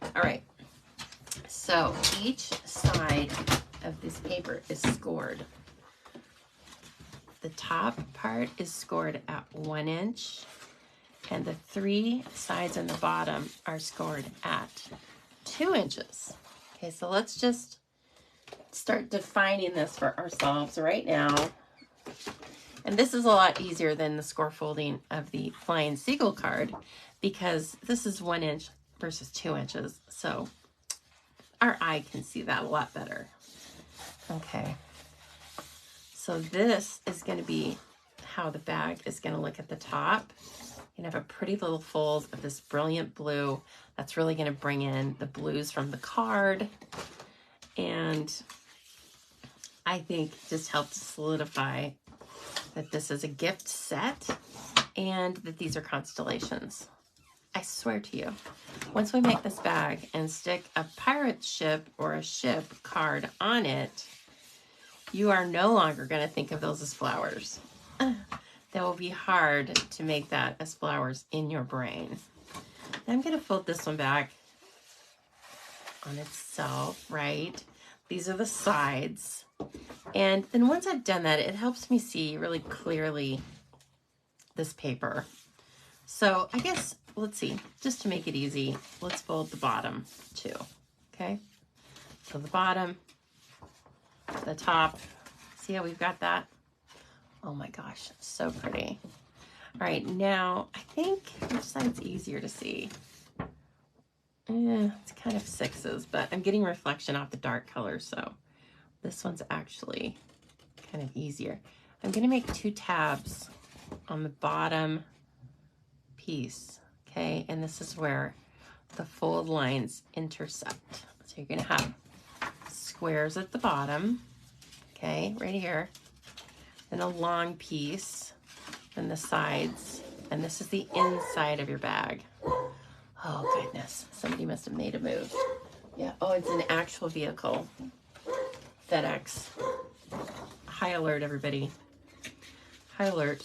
All right. So each side of this paper is scored. The top part is scored at 1 inch, and the 3 sides and the bottom are scored at 2 inches. Okay, so let's just start defining this for ourselves right now. And this is a lot easier than the score folding of the Flying Seagull card because this is 1 inch versus 2 inches. So our eye can see that a lot better. Okay. So this is going to be how the bag is going to look at the top. You have a pretty little fold of this brilliant blue. That's really going to bring in the blues from the card. And I think just help to solidify that this is a gift set and that these are constellations. I swear to you, once we make this bag and stick a pirate ship or a ship card on it, you are no longer going to think of those as flowers. That will be hard to make that as flowers in your brain. Now I'm going to fold this one back on itself, right? These are the sides. And then once I've done that, it helps me see really clearly this paper. So I guess, let's see, just to make it easy, let's fold the bottom too, okay? So the bottom, the top, see how we've got that? Oh my gosh, so pretty. All right, now I think which side's easier to see? It's kind of 6s, but I'm getting reflection off the dark color, so this one's actually kind of easier. I'm gonna make 2 tabs on the bottom piece, okay? And this is where the fold lines intersect. So you're gonna have squares at the bottom, okay, right here. and a long piece, and the sides, and this is the inside of your bag. Oh goodness, somebody must have made a move. Yeah, oh, it's an actual vehicle. FedEx. High alert, everybody. High alert.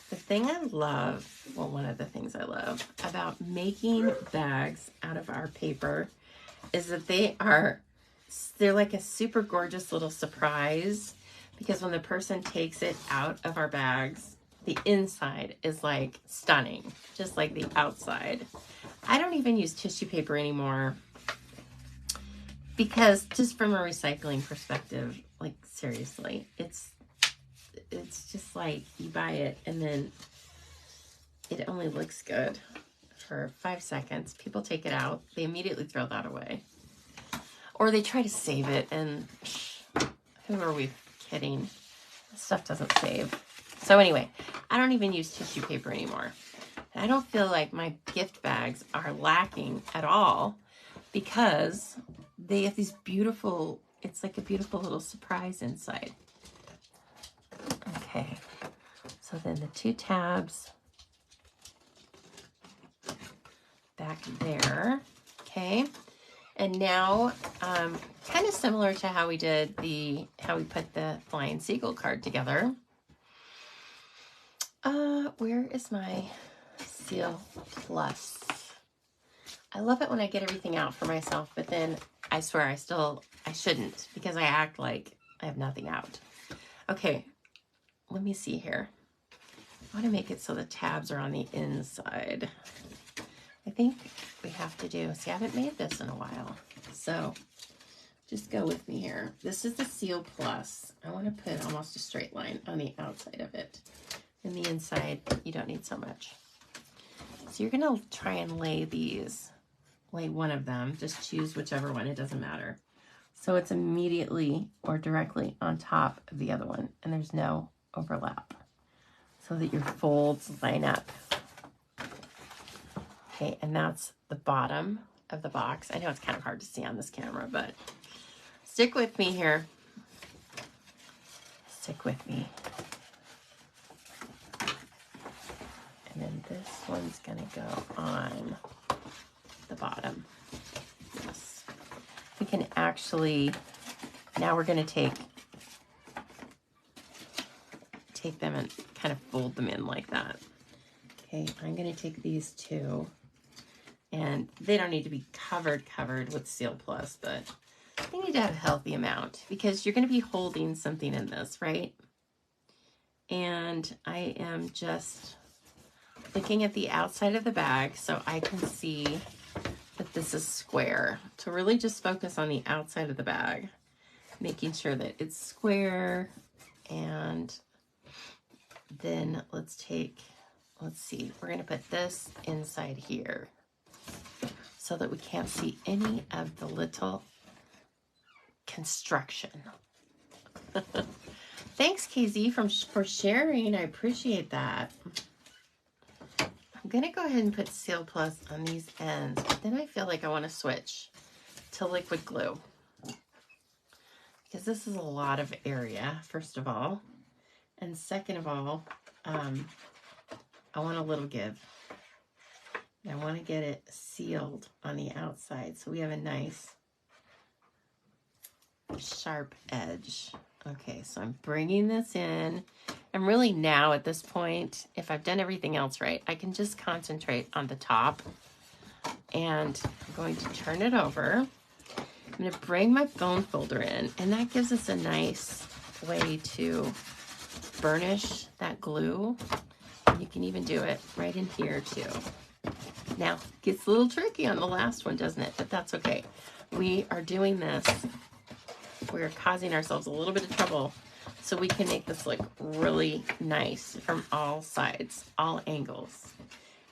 The thing I love, well, one of the things I love about making bags out of our paper is that they're like a super gorgeous little surprise, because when the person takes it out of our bags, the inside is like stunning, just like the outside. I don't even use tissue paper anymore because just from a recycling perspective, like seriously, it's just like you buy it and then it only looks good for 5 seconds. People take it out, they immediately throw that away. Or they try to save it, and who are we kidding? This stuff doesn't save. So anyway, I don't even use tissue paper anymore. And I don't feel like my gift bags are lacking at all, because they have these beautiful, it's like a beautiful little surprise inside. Okay, so then the 2 tabs back there, okay? And now, kind of similar to how we did how we put the Flying Seagull card together. Where is my Seal Plus? I love it when I get everything out for myself, but then I swear I shouldn't, because I act like I have nothing out. Okay, let me see here. I want to make it so the tabs are on the inside. I think we have to do, see, I haven't made this in a while, so just go with me here. This is the Seal Plus. I want to put almost a straight line on the outside of it. And the inside, you don't need so much. So you're going to try and lay one of them. Just choose whichever one, it doesn't matter. So it's immediately or directly on top of the other one, and there's no overlap, so that your folds line up. Okay, and that's the bottom of the box. I know it's kind of hard to see on this camera, but stick with me here. Stick with me. And then this one's gonna go on the bottom. Yes. We can actually, now we're gonna take them and kind of fold them in like that. Okay, I'm gonna take these 2. And they don't need to be covered with Seal Plus, but they need to have a healthy amount, because you're going to be holding something in this, right? And I am just looking at the outside of the bag so I can see that this is square. To really just focus on the outside of the bag, making sure that it's square. And then let's see, we're going to put this inside here, so that we can't see any of the little construction. Thanks, KZ, for sharing. I appreciate that. I'm going to go ahead and put Seal Plus on these ends, but then I feel like I want to switch to liquid glue, because this is a lot of area, first of all. And second of all, I want a little give. I want to get it sealed on the outside, so we have a nice sharp edge. Okay, so I'm bringing this in, and really now at this point, if I've done everything else right, I can just concentrate on the top. And I'm going to turn it over. I'm going to bring my bone folder in, and that gives us a nice way to burnish that glue. You can even do it right in here too. Now, it gets a little tricky on the last one, doesn't it? But that's okay. We are doing this. We're causing ourselves a little bit of trouble so we can make this look really nice from all sides, all angles.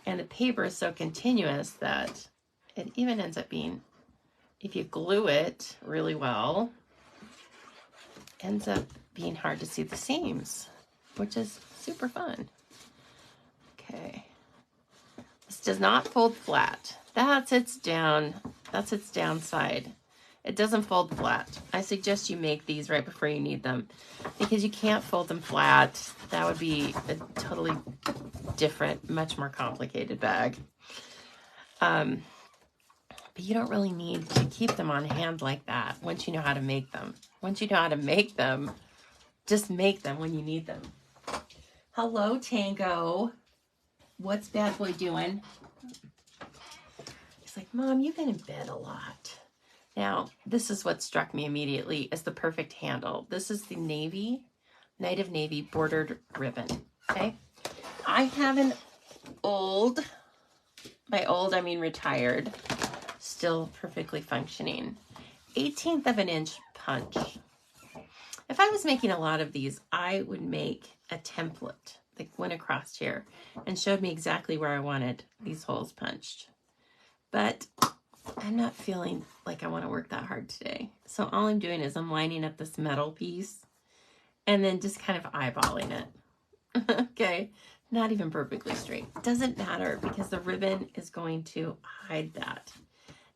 And the paper is so continuous that it even ends up being, if you glue it really well, ends up being hard to see the seams, which is super fun. Okay. This does not fold flat. That's its downside. It doesn't fold flat. I suggest you make these right before you need them because you can't fold them flat. That would be a totally different, much more complicated bag. But you don't really need to keep them on hand like that once you know how to make them. Once you know how to make them, just make them when you need them. Hello, Tango. What's Bad Boy doing? He's like, Mom, you've been in bed a lot. Now, this is what struck me immediately as the perfect handle. This is the navy, Night of Navy bordered ribbon, okay? I have an old, by old I mean retired, still perfectly functioning, 1/18 of an inch punch. If I was making a lot of these, I would make a template that went across here and showed me exactly where I wanted these holes punched. But I'm not feeling like I want to work that hard today. So all I'm doing is I'm lining up this metal piece and then just kind of eyeballing it. Okay, not even perfectly straight. Doesn't matter because the ribbon is going to hide that.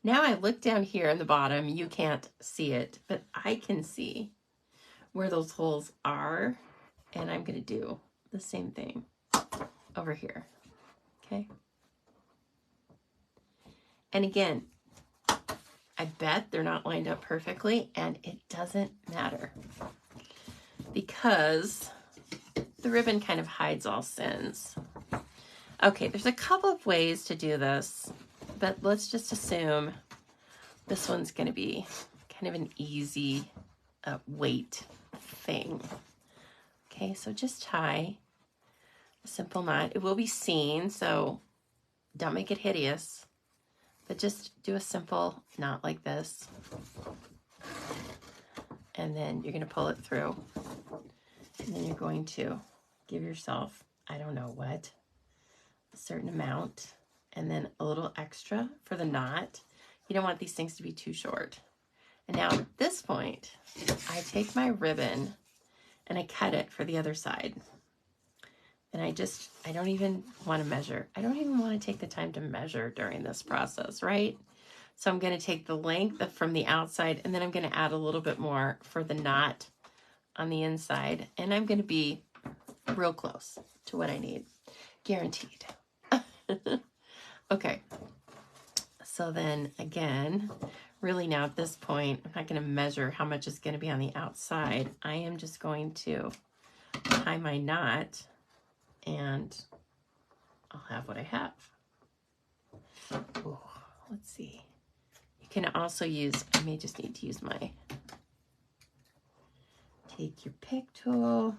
Now I look down here in the bottom, you can't see it, but I can see where those holes are, and I'm going to do the same thing over here, okay? And again, I bet they're not lined up perfectly, and it doesn't matter because the ribbon kind of hides all sins. Okay, there's a couple of ways to do this, but let's just assume this one's going to be kind of an easy weight thing. Okay, so just tie a simple knot. It will be seen, so don't make it hideous, but just do a simple knot like this. And then you're going to pull it through. And then you're going to give yourself, I don't know what, a certain amount, and then a little extra for the knot. You don't want these things to be too short. And now at this point, I take my ribbon and I cut it for the other side. And I don't even want to measure. I don't even want to take the time to measure during this process, right? So I'm going to take the length from the outside, and then I'm going to add a little bit more for the knot on the inside. And I'm going to be real close to what I need. Guaranteed. Okay. So then again, really now at this point, I'm not going to measure how much is going to be on the outside. I am just going to tie my knot and I'll have what I have. Ooh, let's see. You can also use, I may just need to use my, take your pick tool,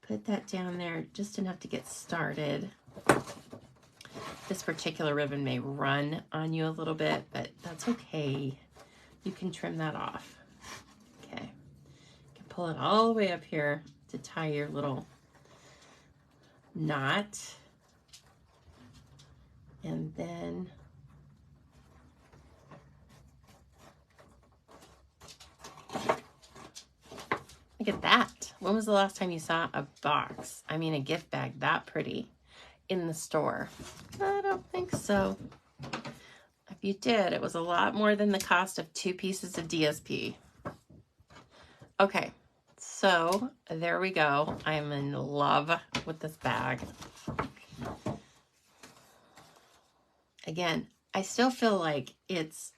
put that down there just enough to get started. This particular ribbon may run on you a little bit, but that's okay. You can trim that off. Okay. You can pull it all the way up here to tie your little knot. And then look at that. When was the last time you saw a box? I mean, a gift bag that pretty in the store? I don't think so. If you did, it was a lot more than the cost of 2 pieces of DSP. Okay, so there we go. I'm in love with this bag. Again, I still feel like it's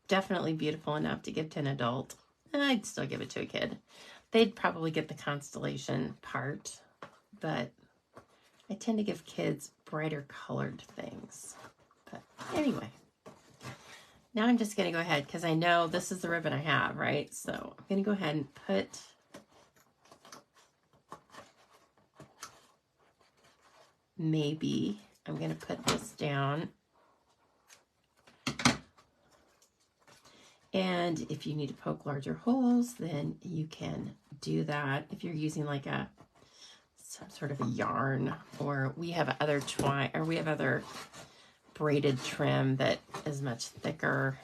definitely beautiful enough to give to an adult. I'd still give it to a kid. They'd probably get the constellation part, but I tend to give kids brighter colored things. But anyway, now I'm just going to go ahead because I know this is the ribbon I have, right? So I'm going to go ahead and put maybe I'm going to put this down. And if you need to poke larger holes, then you can do that. If you're using like some sort of a yarn, or we have other twine, or we have other braided trim that is much thicker.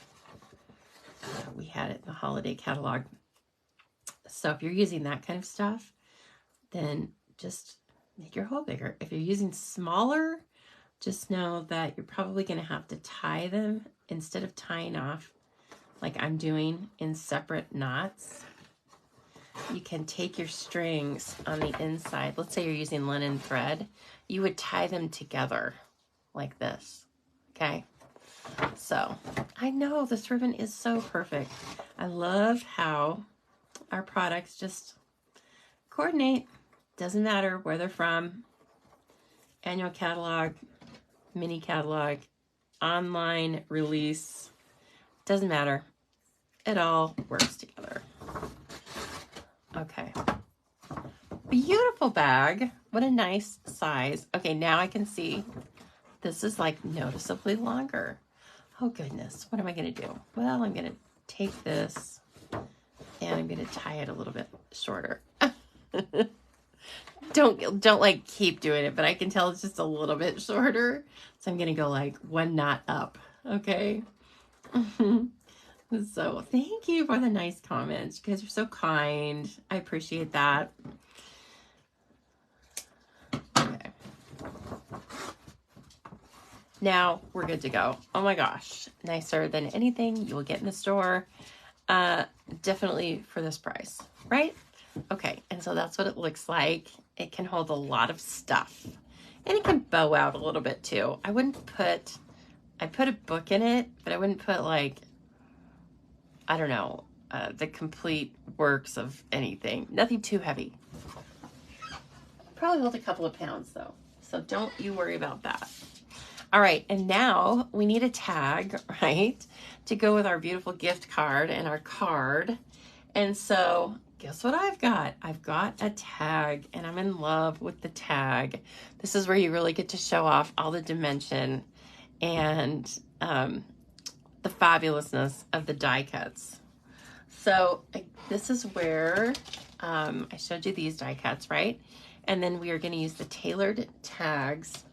We had it in the holiday catalog. So if you're using that kind of stuff, then just make your hole bigger. If you're using smaller Just know that you're probably going to have to tie them instead of tying off like I'm doing in separate knots. You can take your strings on the inside. Let's say you're using linen thread. You would tie them together like this, okay? So I know this ribbon is so perfect. I love how our products just coordinate. Doesn't matter where they're from. Annual catalog, mini catalog, online release. Doesn't matter. It all works together. Okay. Beautiful bag. What a nice size. Okay, now I can see this is like noticeably longer. Oh goodness, what am I going to do? Well, I'm going to take this and I'm going to tie it a little bit shorter. Don't like keep doing it, but I can tell it's just a little bit shorter. So I'm going to go like one knot up. Okay. So thank you for the nice comments. You guys are so kind. I appreciate that. Okay. Now we're good to go. Oh my gosh. Nicer than anything you will get in the store. Definitely for this price, right? Okay. And so that's what it looks like. It can hold a lot of stuff. And it can bow out a little bit too. I put a book in it, but I wouldn't put like, I don't know, the complete works of anything. Nothing too heavy. Probably hold a couple of pounds though. So don't you worry about that. All right, and now we need a tag, right, to go with our beautiful gift card and our card. And so guess what I've got? I've got a tag, and I'm in love with the tag. This is where you really get to show off all the dimension and the fabulousness of the die cuts. So this is where I showed you these die cuts, right? And then we are going to use the tailored tags.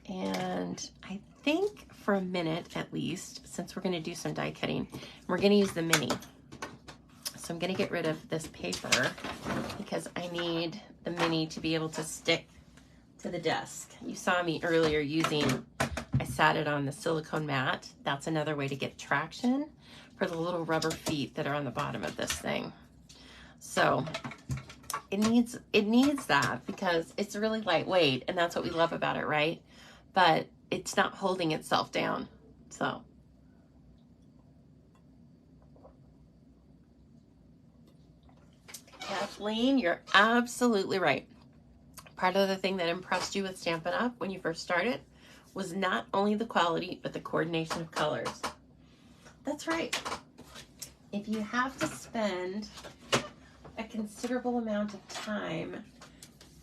And I think for a minute at least, since we're going to do some die cutting, we're going to use the mini. So I'm going to get rid of this paper because I need the mini to be able to stick to the desk. You saw me earlier I sat it on the silicone mat. That's another way to get traction for the little rubber feet that are on the bottom of this thing. So it needs that because it's really lightweight, and that's what we love about it, right? But it's not holding itself down. So Kathleen, you're absolutely right. Part of the thing that impressed you with Stampin' Up! When you first started was not only the quality, but the coordination of colors. That's right. If you have to spend a considerable amount of time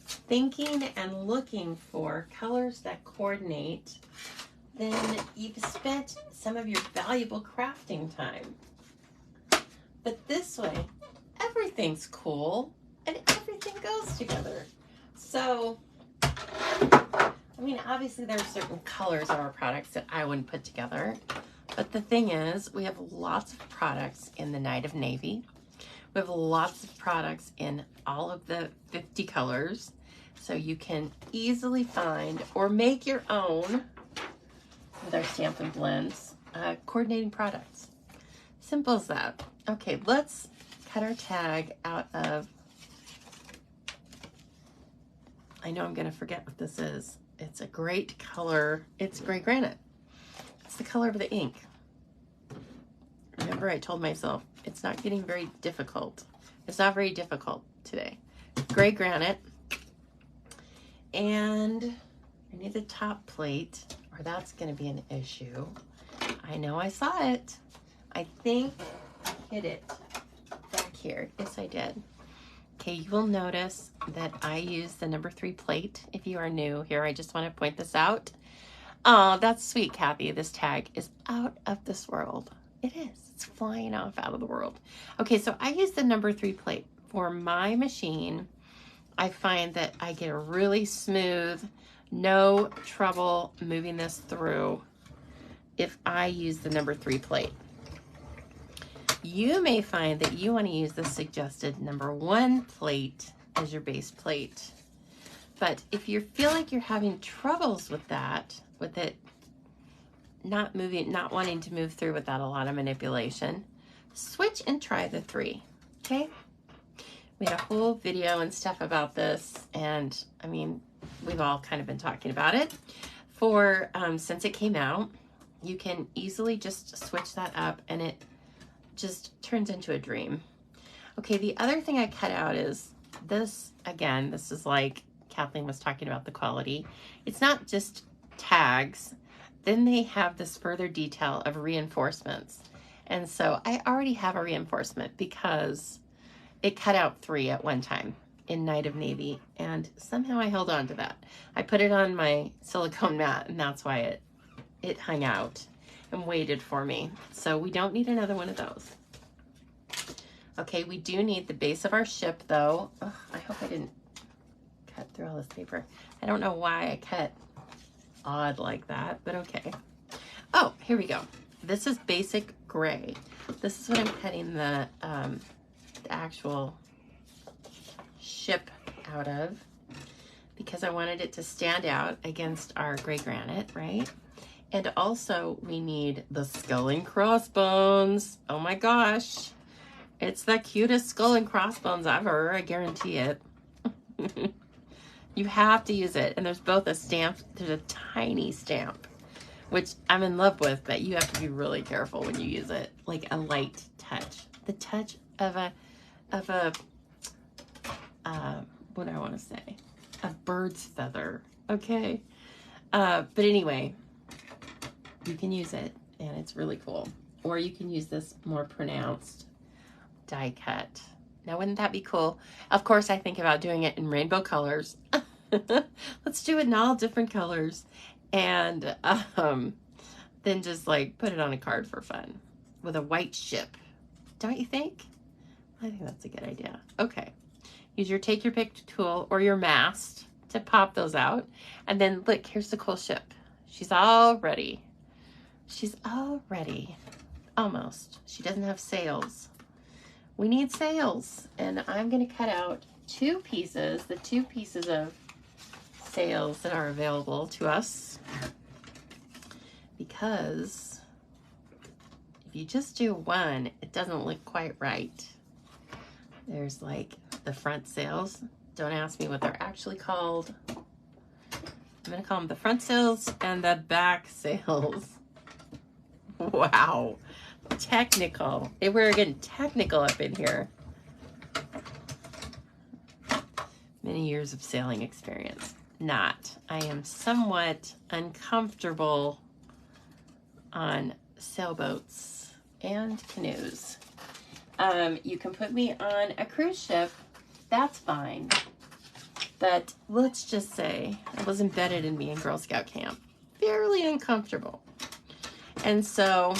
thinking and looking for colors that coordinate, then you've spent some of your valuable crafting time. But this way, everything's cool and everything goes together. So, I mean, obviously there are certain colors of our products that I wouldn't put together. But the thing is, we have lots of products in the Night of Navy. We have lots of products in all of the 50 colors. So you can easily find or make your own with our Stampin' blends, coordinating products. Simple as that. Okay, let's cut our tag out of, I know I'm going to forget what this is. It's a great color. It's gray granite. It's the color of the ink. Remember, I told myself it's not getting very difficult. It's not very difficult today. Gray granite. And I need the top plate, or that's going to be an issue. I know I saw it. I think I hit it back here. Yes, I did. Okay, you will notice that I use the number 3 plate. If you are new here, I just want to point this out. Oh, that's sweet, Kathy. This tag is out of this world. It is. It's flying off out of the world. Okay, so I use the number 3 plate. For my machine, I find that I get a really smooth, no trouble moving this through if I use the number 3 plate. You may find that you want to use the suggested number 1 plate as your base plate. But if you feel like you're having troubles with that, with it not moving, not wanting to move through without a lot of manipulation, switch and try the 3, okay? We had a whole video and stuff about this, and I mean, we've all kind of been talking about it for since it came out. You can easily just switch that up and it just turns into a dream. Okay, the other thing I cut out is this. Again, this is like Kathleen was talking about the quality. It's not just tags. Then they have this further detail of reinforcements. And so I already have a reinforcement because it cut out 3 at one time in Night of Navy, and somehow I held on to that. I put it on my silicone mat, and that's why it hung out and waited for me. So we don't need another one of those. Okay, we do need the base of our ship, though. Ugh, I hope I didn't cut through all this paper. I don't know why I cut odd like that, but okay. Oh, here we go. This is basic gray. This is what I'm cutting the actual ship out of, because I wanted it to stand out against our gray granite, right? And also we need the skull and crossbones. Oh my gosh. It's the cutest skull and crossbones ever. I guarantee it. You have to use it. And there's both a stamp, there's a tiny stamp, which I'm in love with, but you have to be really careful when you use it. Like a light touch. The touch of a what do I want to say? A bird's feather. Okay. But anyway, you can use it and it's really cool. Or you can use this more pronounced die cut. Now, wouldn't that be cool? Of course, I think about doing it in rainbow colors. Let's do it in all different colors. And then just like put it on a card for fun with a white ship. Don't you think? I think that's a good idea. Okay. Use your take your pick tool or your mast to pop those out. And then look, here's the cool ship. She's all ready. She's all ready. Almost. She doesn't have sails. We need sails. And I'm going to cut out 2 pieces, the 2 pieces of sails that are available to us. Because if you just do one, it doesn't look quite right. There's like the front sails. Don't ask me what they're actually called. I'm going to call them the front sails and the back sails. Wow. Technical. We're getting technical up in here. Many years of sailing experience. Not. I am somewhat uncomfortable on sailboats and canoes. You can put me on a cruise ship. That's fine. But let's just say it was embedded in me in Girl Scout camp. Fairly uncomfortable. And so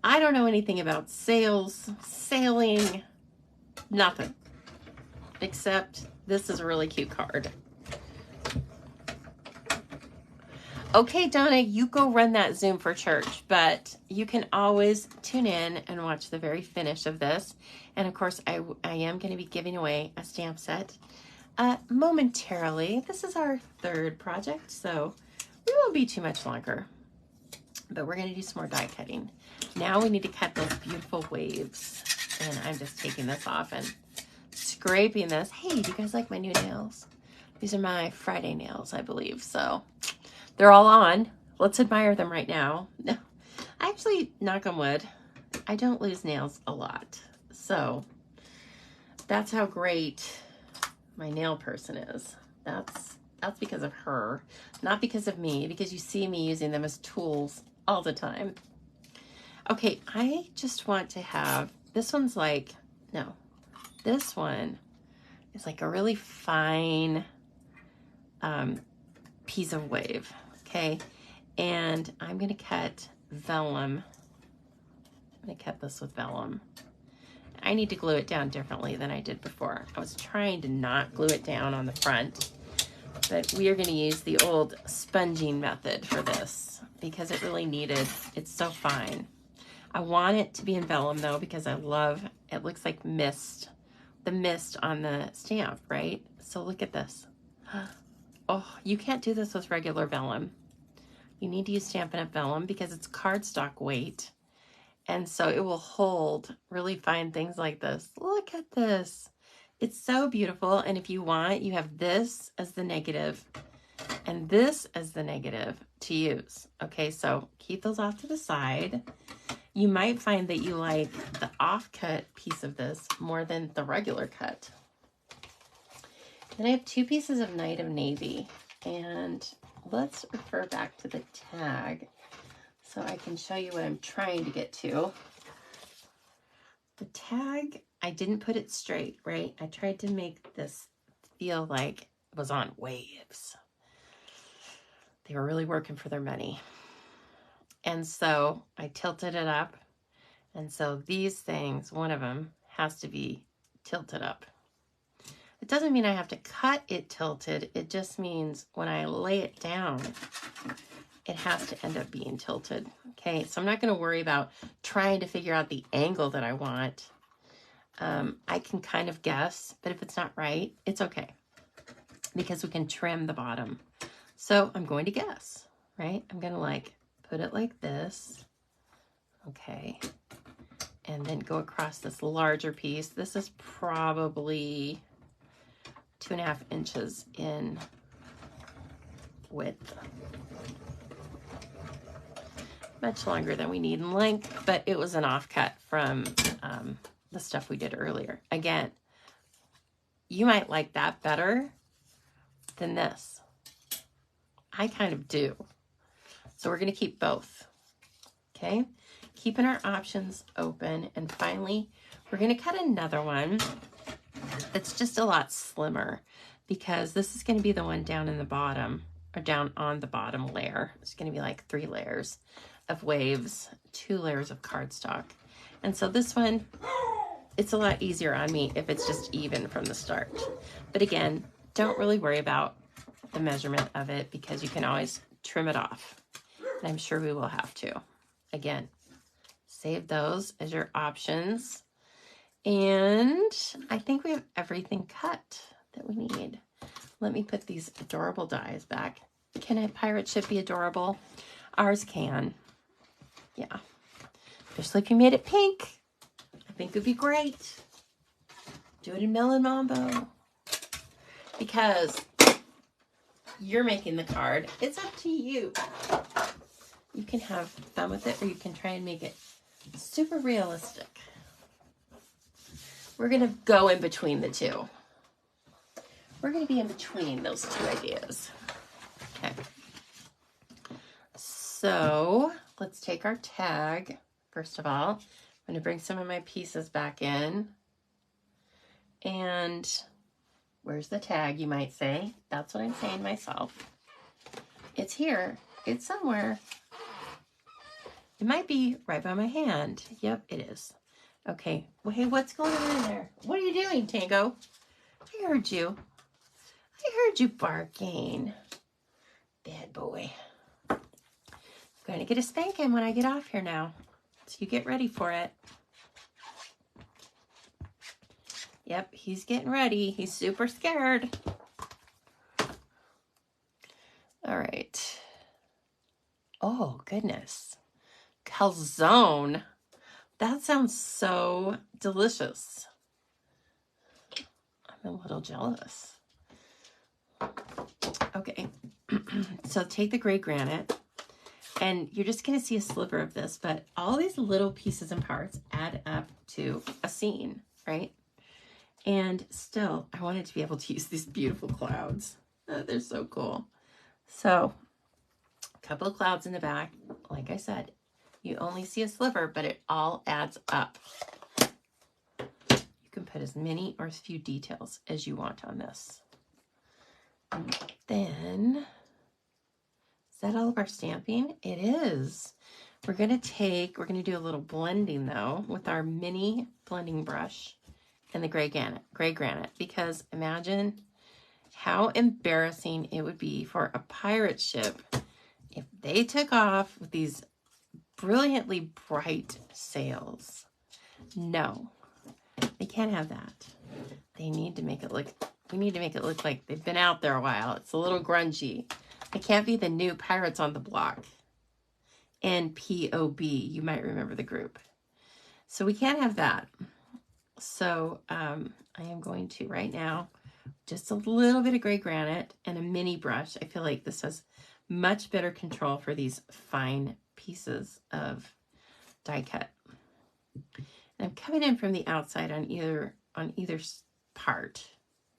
I don't know anything about sails, sailing, nothing. Except this is a really cute card. Okay, Donna, you go run that Zoom for church, but you can always tune in and watch the very finish of this. And of course, I am going to be giving away a stamp set momentarily. This is our 3rd project, so we won't be too much longer. But we're going to do some more die cutting. Now we need to cut those beautiful waves. And I'm just taking this off and scraping this. Hey, do you guys like my new nails? These are my Friday nails, I believe. So they're all on. Let's admire them right now. I actually, knock on wood, I don't lose nails a lot. So that's how great my nail person is. That's because of her, not because of me, because you see me using them as tools all the time. Okay, I just want to have, this one's like, no, this one is like a really fine piece of wave, okay? And I'm gonna cut vellum. I'm gonna cut this with vellum. I need to glue it down differently than I did before. I was trying to not glue it down on the front, but we are gonna use the old sponging method for this because it really needed, it's so fine. I want it to be in vellum though, because I love, it looks like mist, the mist on the stamp, right? So look at this. Oh, you can't do this with regular vellum. You need to use Stampin' Up! Vellum because it's cardstock weight. And so it will hold really fine things like this. Look at this. It's so beautiful. And if you want, you have this as the negative and this as the negative to use. Okay, so keep those off to the side. You might find that you like the off-cut piece of this more than the regular cut. Then I have 2 pieces of Night of Navy. And let's refer back to the tag so I can show you what I'm trying to get to. The tag, I didn't put it straight, right? I tried to make this feel like it was on waves. They were really working for their money. And so I tilted it up. And so these things, one of them has to be tilted up. It doesn't mean I have to cut it tilted. It just means when I lay it down, it has to end up being tilted. Okay, so I'm not going to worry about trying to figure out the angle that I want. I can kind of guess, but if it's not right, it's okay because we can trim the bottom. So I'm going to guess, right? I'm going to like put it like this. Okay. And then go across this larger piece. This is probably 2.5 inches in width. Much longer than we need in length, but it was an offcut from the stuff we did earlier. Again, you might like that better than this. I kind of do. So we're going to keep both. Okay? Keeping our options open. And finally, we're going to cut another one that's just a lot slimmer because this is going to be the one down in the bottom or down on the bottom layer. It's going to be like 3 layers of waves, 2 layers of cardstock. And so this one, it's a lot easier on me if it's just even from the start. But again, don't really worry about the measurement of it because you can always trim it off. And I'm sure we will have to. Again, save those as your options. And I think we have everything cut that we need. Let me put these adorable dies back. Can a pirate ship be adorable? Ours can. Yeah. Especially if you made it pink. I think it would be great. Do it in Melon Mambo. Because you're making the card. It's up to you. You can have fun with it or you can try and make it super realistic. We're going to go in between the two. We're going to be in between those 2 ideas. Okay. So let's take our tag. First of all, I'm going to bring some of my pieces back in. And where's the tag, you might say? That's what I'm saying myself. It's here. It's somewhere. It might be right by my hand. Yep, it is. Okay. Well, hey, what's going on in there? What are you doing, Tango? I heard you. I heard you barking. Bad boy. I'm going to get a spanking when I get off here now. So you get ready for it. Yep, he's getting ready. He's super scared. All right. Oh, goodness. Calzone. That sounds so delicious. I'm a little jealous. Okay. So take the gray granite. And you're just going to see a sliver of this, but all these little pieces and parts add up to a scene, right? And still, I wanted to be able to use these beautiful clouds. Oh, they're so cool. So, a couple of clouds in the back. Like I said, you only see a sliver, but it all adds up. You can put as many or as few details as you want on this. And then... is that all of our stamping? It is. We're going to do a little blending though with our mini blending brush and the gray granite, because imagine how embarrassing it would be for a pirate ship if they took off with these brilliantly bright sails. No, they can't have that. They need to make it look We need to make it look like they've been out there a while. It's a little grungy. It can't be the new Pirates on the Block. NPOB, you might remember the group. So we can't have that. So I am going to right now, just a little bit of gray granite and a mini brush. I feel like this has much better control for these fine pieces of die cut. And I'm coming in from the outside on either part.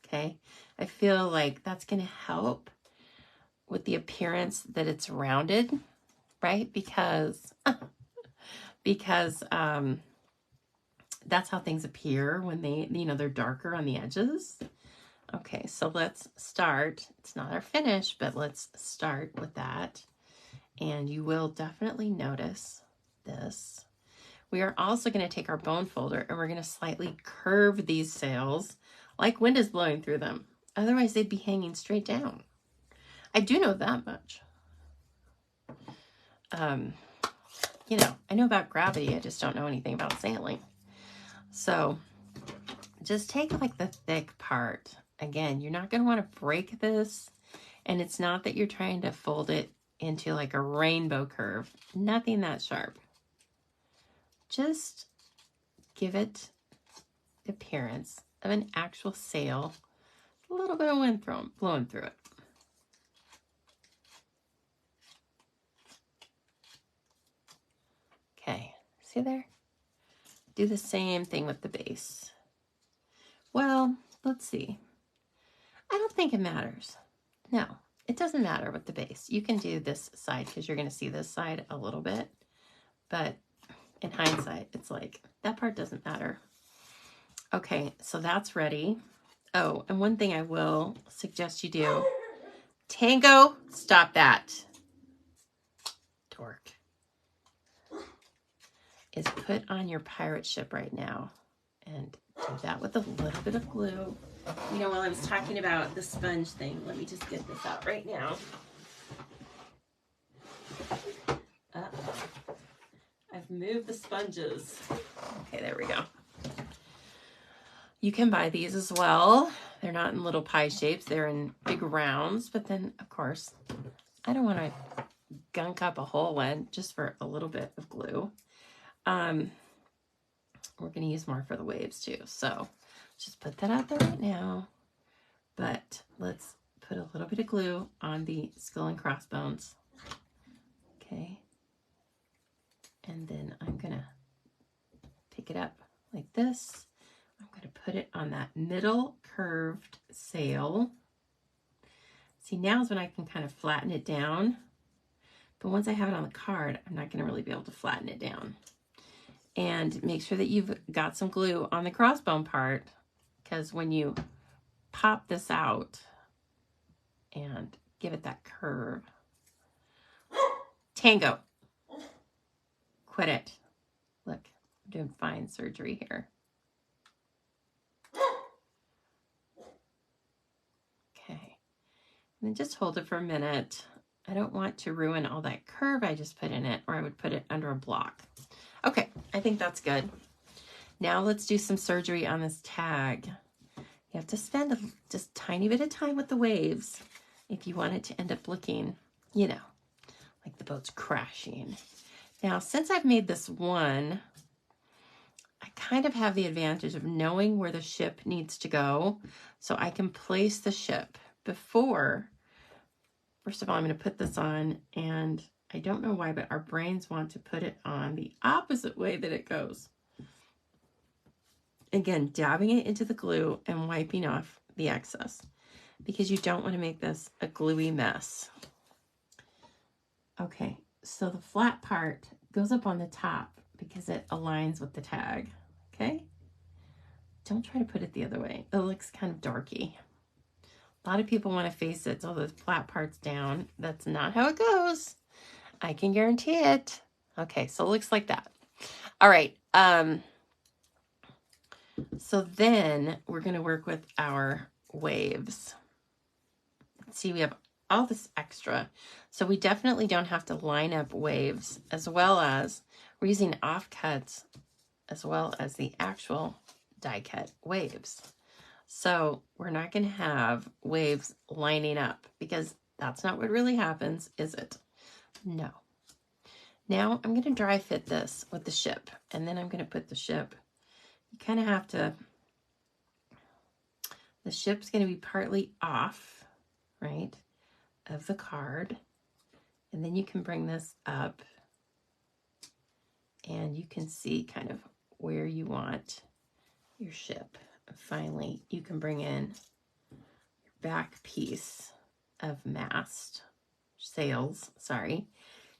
Okay, I feel like that's going to help with the appearance that it's rounded, right? Because that's how things appear when they, they're darker on the edges. Okay, so let's start. It's not our finish, but let's start with that. And you will definitely notice this. We are also going to take our bone folder and we're going to slightly curve these sails like wind is blowing through them. Otherwise, they'd be hanging straight down. I do know that much. I know about gravity. I just don't know anything about sailing. So just take like the thick part. Again, you're not going to want to break this. And it's not that you're trying to fold it into like a rainbow curve. Nothing that sharp. Just give it the appearance of an actual sail. A little bit of wind blowing through it. Okay, see there? Do the same thing with the base. Well, let's see. I don't think it matters. No, it doesn't matter with the base. You can do this side because you're going to see this side a little bit. But in hindsight, it's like, that part doesn't matter. Okay, so that's ready. Oh, and one thing I will suggest you do. Tango, stop that. Dork. Is put on your pirate ship right now. And do that with a little bit of glue. While I was talking about the sponge thing, let me just get this out right now. I've moved the sponges. Okay, there we go. You can buy these as well. They're not in little pie shapes. They're in big rounds. But then, of course, I don't want to gunk up a whole one just for a little bit of glue. We're going to use more for the waves too. So just put that out there right now. But let's put a little bit of glue on the skull and crossbones. Okay. And then I'm going to pick it up like this. I'm going to put it on that middle curved sail. See, now is when I can kind of flatten it down. But once I have it on the card, I'm not going to really be able to flatten it down. And make sure that you've got some glue on the crossbone part, because when you pop this out and give it that curve. Tango. Quit it. Look, I'm doing fine surgery here. Okay. And then just hold it for a minute. I don't want to ruin all that curve I just put in it, or I would put it under a block. Okay, I think that's good. Now let's do some surgery on this tag. You have to spend just tiny bit of time with the waves if you want it to end up looking, like the boat's crashing. Now, since I've made this one, I kind of have the advantage of knowing where the ship needs to go, so I can place the ship before. First of all, I'm going to put this on, and I don't know why, but our brains want to put it on the opposite way that it goes. Again, dabbing it into the glue and wiping off the excess, because you don't want to make this a gluey mess. Okay, so the flat part goes up on the top because it aligns with the tag, okay? Don't try to put it the other way. It looks kind of darky. A lot of people want to face it so the flat part's down. That's not how it goes. I can guarantee it. Okay, so it looks like that. All right. So then we're going to work with our waves. See, we have all this extra. So we definitely don't have to line up waves, as well as we're using offcuts as well as the actual die cut waves. So we're not going to have waves lining up because that's not what really happens, is it? No. Now I'm going to dry fit this with the ship, and then I'm going to put the ship. You kind of have to, the ship's going to be partly off, right, of the card. And then you can bring this up and you can see kind of where you want your ship. And finally, you can bring in your back piece of sails, sorry,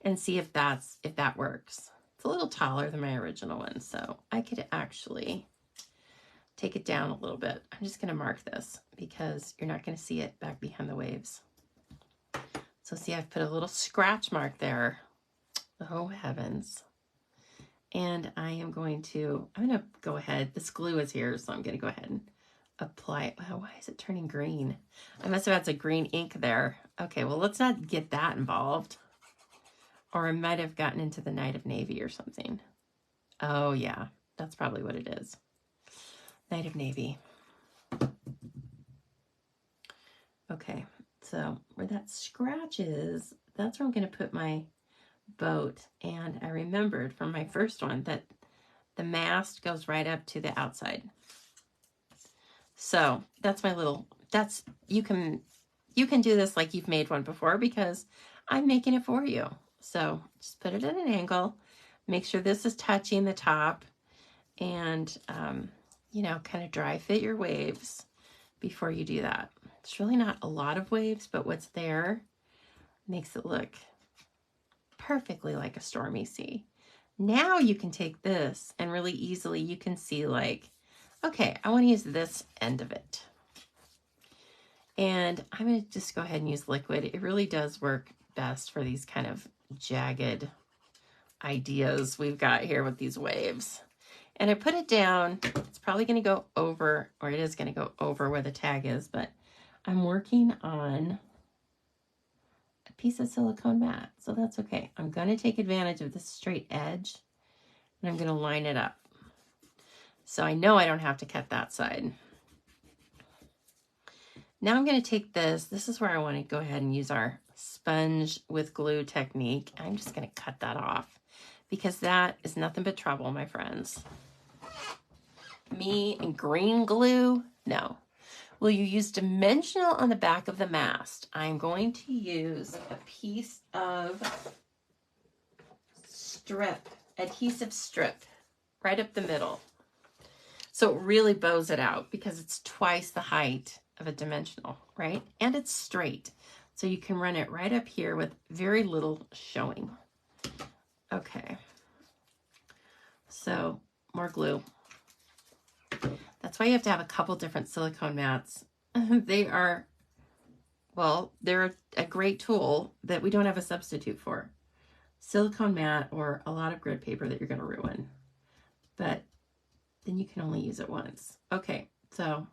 and see if that works. It's a little taller than my original one, so I could actually take it down a little bit. I'm just going to mark this because you're not going to see it back behind the waves. So see, I've put a little scratch mark there. Oh, heavens. And I'm going to go ahead. This glue is here, so I'm going to go ahead and apply it. Wow, why is it turning green? I must have had some green ink there. Okay, well, let's not get that involved. Or I might have gotten into the Night of Navy or something. Oh, yeah, that's probably what it is. Night of Navy. Okay, so where that scratch is, that's where I'm going to put my boat. And I remembered from my first one that the mast goes right up to the outside. So that's my little, you can do this like you've made one before because I'm making it for you. So just put it at an angle, make sure this is touching the top, and kind of dry fit your waves before you do that. It's really not a lot of waves, but what's there makes it look perfectly like a stormy sea. Now you can take this and really easily you can see like, okay, I want to use this end of it. And I'm going to just go ahead and use liquid. It really does work best for these kind of jagged ideas we've got here with these waves. And I put it down. It's probably going to go over, or it is going to go over where the tag is, but I'm working on a piece of silicone mat, so that's okay. I'm going to take advantage of this straight edge, and I'm going to line it up. So I know I don't have to cut that side. Now I'm going to take this. This is where I want to go ahead and use our sponge with glue technique. I'm just going to cut that off because that is nothing but trouble, my friends. Me and green glue? No. Will you use dimensional on the back of the mast? I'm going to use a piece of strip, adhesive strip, right up the middle. So it really bows it out because it's twice the height of a dimensional, right? And it's straight. So you can run it right up here with very little showing. Okay. So more glue. That's why you have to have a couple different silicone mats. They're a great tool that we don't have a substitute for. Silicone mat or a lot of grid paper that you're going to ruin. But then you can only use it once. Okay, so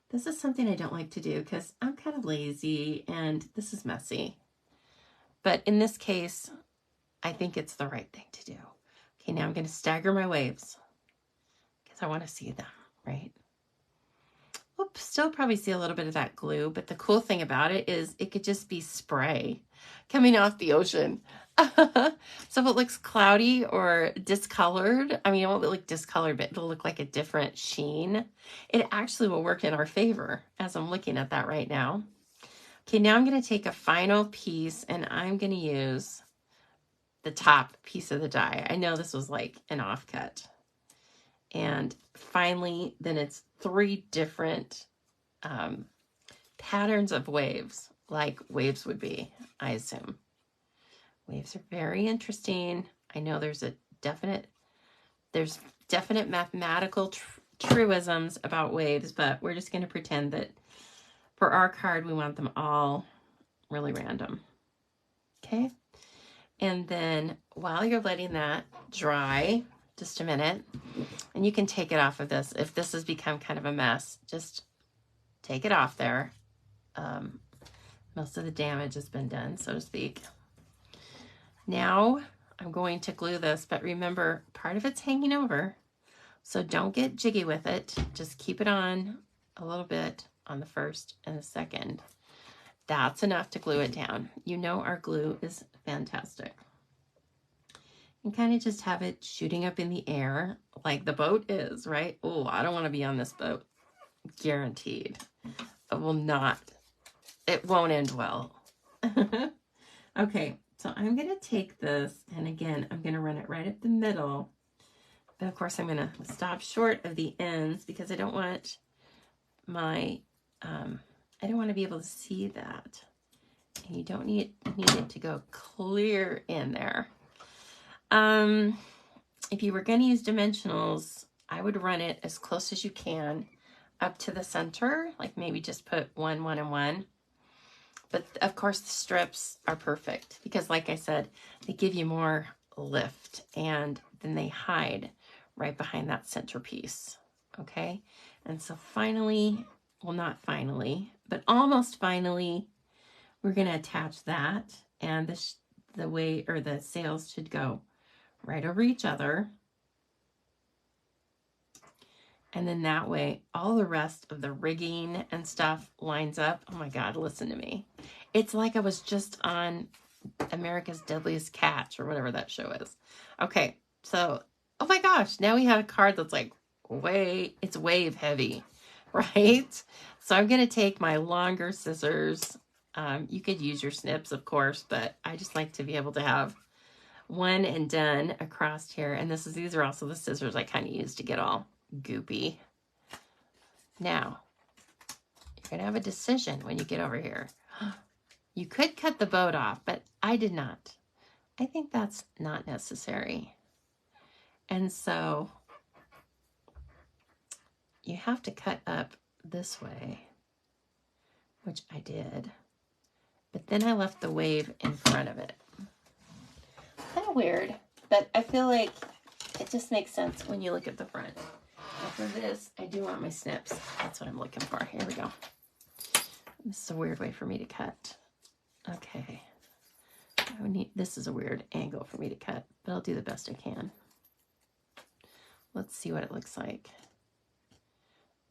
this is something I don't like to do because I'm kind of lazy and this is messy. But in this case, I think it's the right thing to do. Okay, now I'm going to stagger my waves because I want to see them, right? Oops, still probably see a little bit of that glue, but the cool thing about it is it could just be spray coming off the ocean. So if it looks cloudy or discolored, I mean, it won't look discolored, but it'll look like a different sheen. It actually will work in our favor as I'm looking at that right now. Okay, now I'm going to take a final piece and I'm going to use the top piece of the die. I know this was like an offcut. And finally, then it's 3 different patterns of waves, like waves would be, I assume. Waves are very interesting. I know there's definite mathematical truisms about waves, but we're just going to pretend that for our card, we want them all really random. Okay. And then while you're letting that dry, just a minute, and you can take it off of this. If this has become kind of a mess, just take it off there. Most of the damage has been done, so to speak. Now I'm going to glue this, but remember, part of it's hanging over, so don't get jiggy with it. Just keep it on a little bit on the first and the second. That's enough to glue it down. You know our glue is fantastic. And kind of just have it shooting up in the air like the boat is, right? Oh, I don't want to be on this boat. Guaranteed. It will not. It won't end well. Okay, so I'm going to take this, and again, I'm going to run it right up the middle. But of course, I'm going to stop short of the ends because I don't want my, I don't want to be able to see that. And you don't need it to go clear in there. If you were going to use dimensionals, I would run it as close as you can up to the center, like maybe just put 1, 1, and 1. But of course the strips are perfect because like I said, they give you more lift and then they hide right behind that centerpiece. Okay. And so finally, well, not finally, but almost finally, we're going to attach that, and the sails should go right over each other. And then that way, all the rest of the rigging and stuff lines up. Oh my God, listen to me. It's like I was just on America's Deadliest Catch or whatever that show is. Okay, so, oh my gosh, now we have a card that's like it's wave heavy, right? So I'm going to take my longer scissors. You could use your snips, of course, but I just like to be able to have one and done across here. And these are also the scissors I kind of use to get all goopy. Now, you're going to have a decision when you get over here. You could cut the boat off, but I did not. I think that's not necessary. And so you have to cut up this way, which I did. But then I left the wave in front of it. Kind of weird, but I feel like it just makes sense when you look at the front. Now for this, I do want my snips. That's what I'm looking for. Here we go. This is a weird way for me to cut. Okay. This is a weird angle for me to cut, but I'll do the best I can. Let's see what it looks like.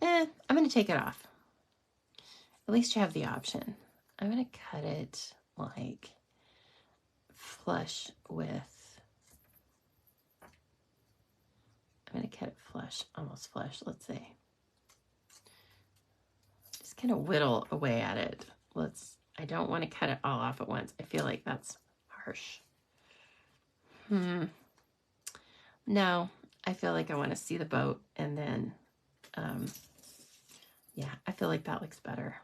I'm going to take it off. At least you have the option. I'm going to cut it like flush with, I'm going to cut it flush, almost flush, let's say. Just kind of whittle away at it. I don't want to cut it all off at once. I feel like that's harsh. No, I feel like I want to see the boat, and then, yeah, I feel like that looks better.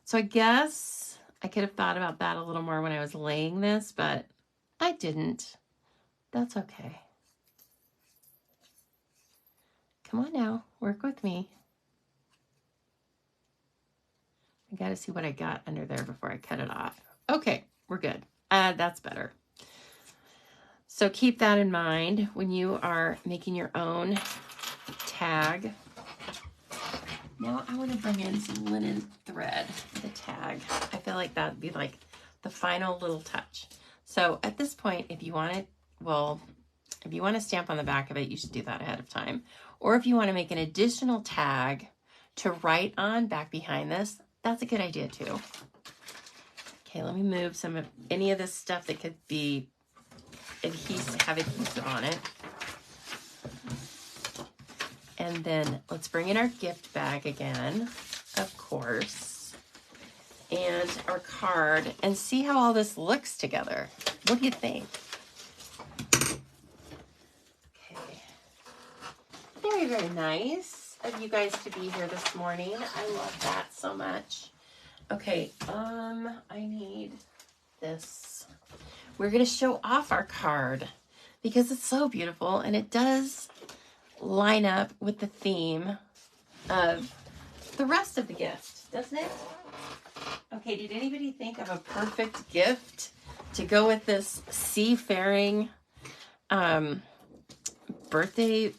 So I guess I could have thought about that a little more when I was laying this, but I didn't. That's okay. Come on now, work with me. I got to see what I got under there before I cut it off. Okay, we're good. That's better. So keep that in mind when you are making your own tag. Now I want to bring in some linen thread for the tag. I feel like that would be like the final little touch. So at this point, if you want it, well, if you want to stamp on the back of it, you should do that ahead of time. Or if you want to make an additional tag to write on back behind this, that's a good idea too. Okay, let me move any of this stuff that could be have adhesive on it. And then let's bring in our gift bag again, of course, and our card, and see how all this looks together. What do you think? Okay. Very, very nice of you guys to be here this morning. I love that so much. Okay, I need this. We're going to show off our card because it's so beautiful, and it does line up with the theme of the rest of the gift, doesn't it? Okay, did anybody think of a perfect gift to go with this seafaring birthday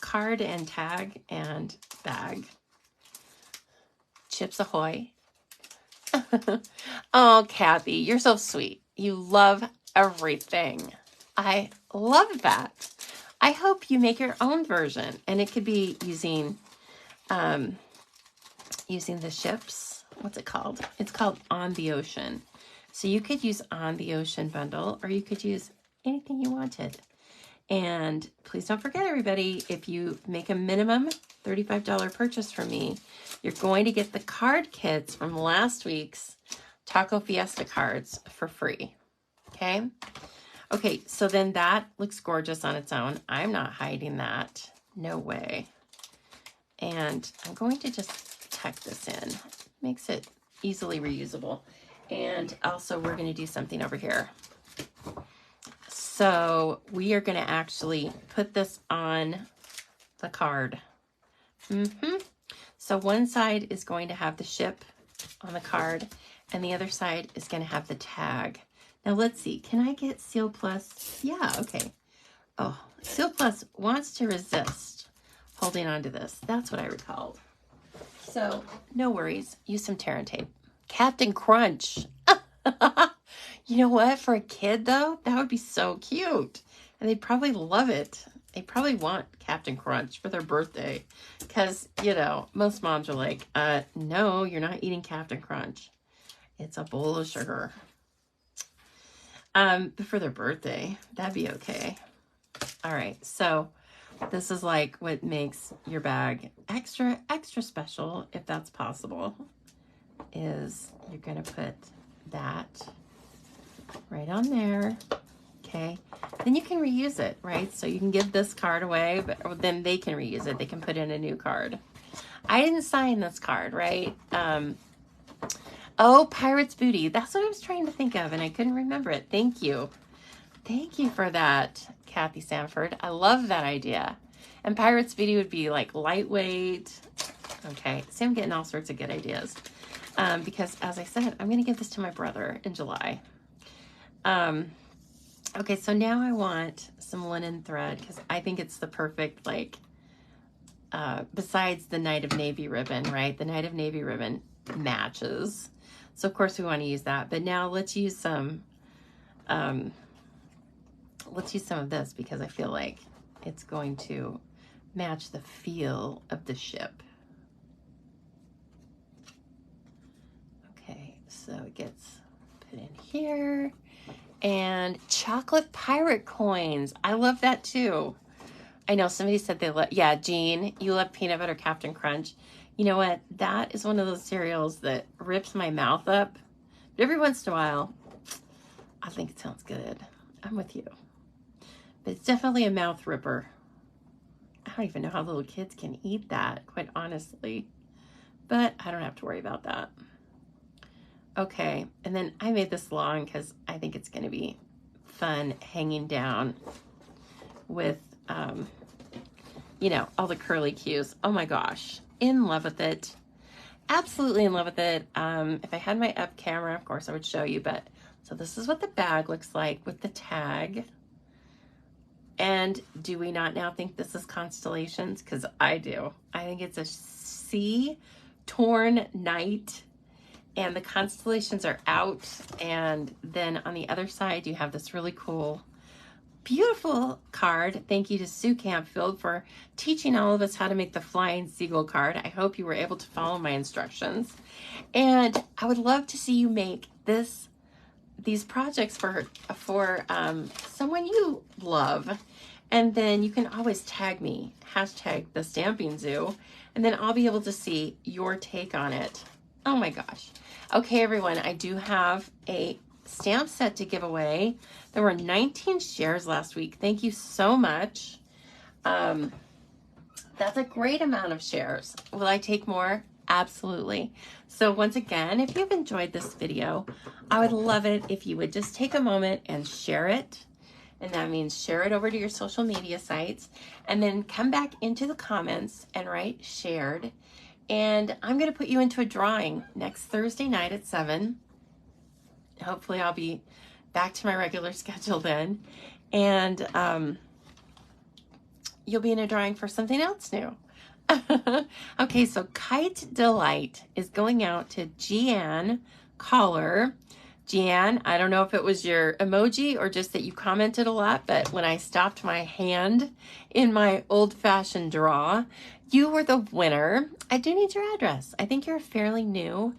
card and tag and bag? Chips Ahoy. Oh, Kathy, you're so sweet. You love everything. I love that. I hope you make your own version, and it could be using using the ships. What's it called? It's called On the Ocean. So you could use On the Ocean bundle, or you could use anything you wanted. And please don't forget, everybody, if you make a minimum $35 purchase from me, you're going to get the card kits from last week's Taco Fiesta cards for free. Okay? Okay, so then that looks gorgeous on its own. I'm not hiding that. No way. And I'm going to just tuck this in. Makes it easily reusable. And also we're going to do something over here. So we are going to actually put this on the card. So one side is going to have the ship on the card, and the other side is going to have the tag. Now let's see. Can I get Seal Plus? Yeah, okay. Oh, Seal Plus wants to resist holding on to this. That's what I recalled. So no worries. Use some tear and tape. Captain Crunch. You know what? For a kid, though, that would be so cute. And they'd probably love it. They probably want Captain Crunch for their birthday. Because, you know, most moms are like, no, you're not eating Captain Crunch. It's a bowl of sugar. But for their birthday, that'd be okay. All right, so this is like what makes your bag extra, extra special, if that's possible, is you're going to put that right on there. Okay, then you can reuse it, right? So you can give this card away, but then they can reuse it. They can put in a new card. I didn't sign this card, right? Oh, Pirate's Booty. That's what I was trying to think of, and I couldn't remember it. Thank you. Thank you for that, Kathy Sanford. I love that idea. And Pirate's Booty would be like lightweight. Okay, see, I'm getting all sorts of good ideas. Because as I said, I'm going to give this to my brother in July. Okay, so now I want some linen thread because I think it's the perfect, like, besides the Night of Navy ribbon, right? The Night of Navy ribbon matches. So, of course, we want to use that. But now let's use some of this because I feel like it's going to match the feel of the ship. Okay, so it gets put in here. And chocolate pirate coins. I love that too. I know somebody said they love, yeah, Jean, you love peanut butter Captain Crunch. You know what? That is one of those cereals that rips my mouth up. But every once in a while, I think it sounds good. I'm with you. But it's definitely a mouth ripper. I don't even know how little kids can eat that, quite honestly. But I don't have to worry about that. Okay, and then I made this long because I think it's going to be fun hanging down with, you know, all the curly cues. Oh my gosh, in love with it. Absolutely in love with it. If I had my up camera, of course I would show you, but so this is what the bag looks like with the tag. And do we not now think this is constellations? Because I do. I think it's a sea-torn night. And the constellations are out. And then on the other side, you have this really cool, beautiful card. Thank you to Sue Campfield for teaching all of us how to make the flying seagull card. I hope you were able to follow my instructions. And I would love to see you make these projects for someone you love. And then you can always tag me, hashtag the Stamping Zoo, and then I'll be able to see your take on it. Oh my gosh. Okay, everyone, I do have a stamp set to give away. There were 19 shares last week. Thank you so much. That's a great amount of shares. Will I take more? Absolutely. So once again, if you've enjoyed this video, I would love it if you would just take a moment and share it. And that means share it over to your social media sites and then come back into the comments and write shared. And I'm going to put you into a drawing next Thursday night at 7. Hopefully I'll be back to my regular schedule then. And you'll be in a drawing for something else new. Okay, so Kite Delight is going out to Jeanne Collar, Jan, I don't know if it was your emoji or just that you commented a lot, but when I stopped my hand in my old-fashioned draw, you were the winner. I do need your address. I think you're fairly new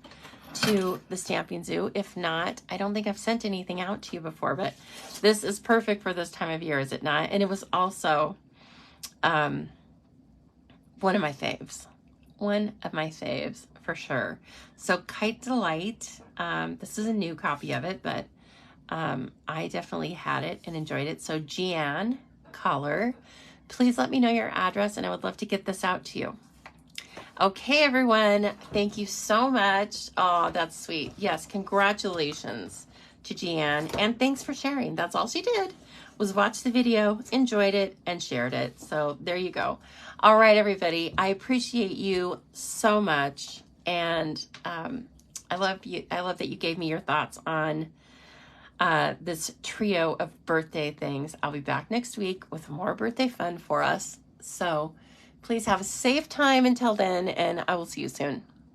to the Stamping Zoo. If not, I don't think I've sent anything out to you before, but this is perfect for this time of year, is it not? And it was also one of my faves. One of my faves for sure. So Kite Delight, this is a new copy of it, but I definitely had it and enjoyed it. So Gian Collar, please let me know your address and I would love to get this out to you. Okay, everyone, thank you so much. Oh, that's sweet. Yes, congratulations to Gian, and thanks for sharing. That's all she did, was watch the video, enjoyed it, and shared it. So there you go. All right, everybody, I appreciate you so much, and I love you. I love that you gave me your thoughts on this trio of birthday things. I'll be back next week with more birthday fun for us. So please have a safe time until then, and I will see you soon.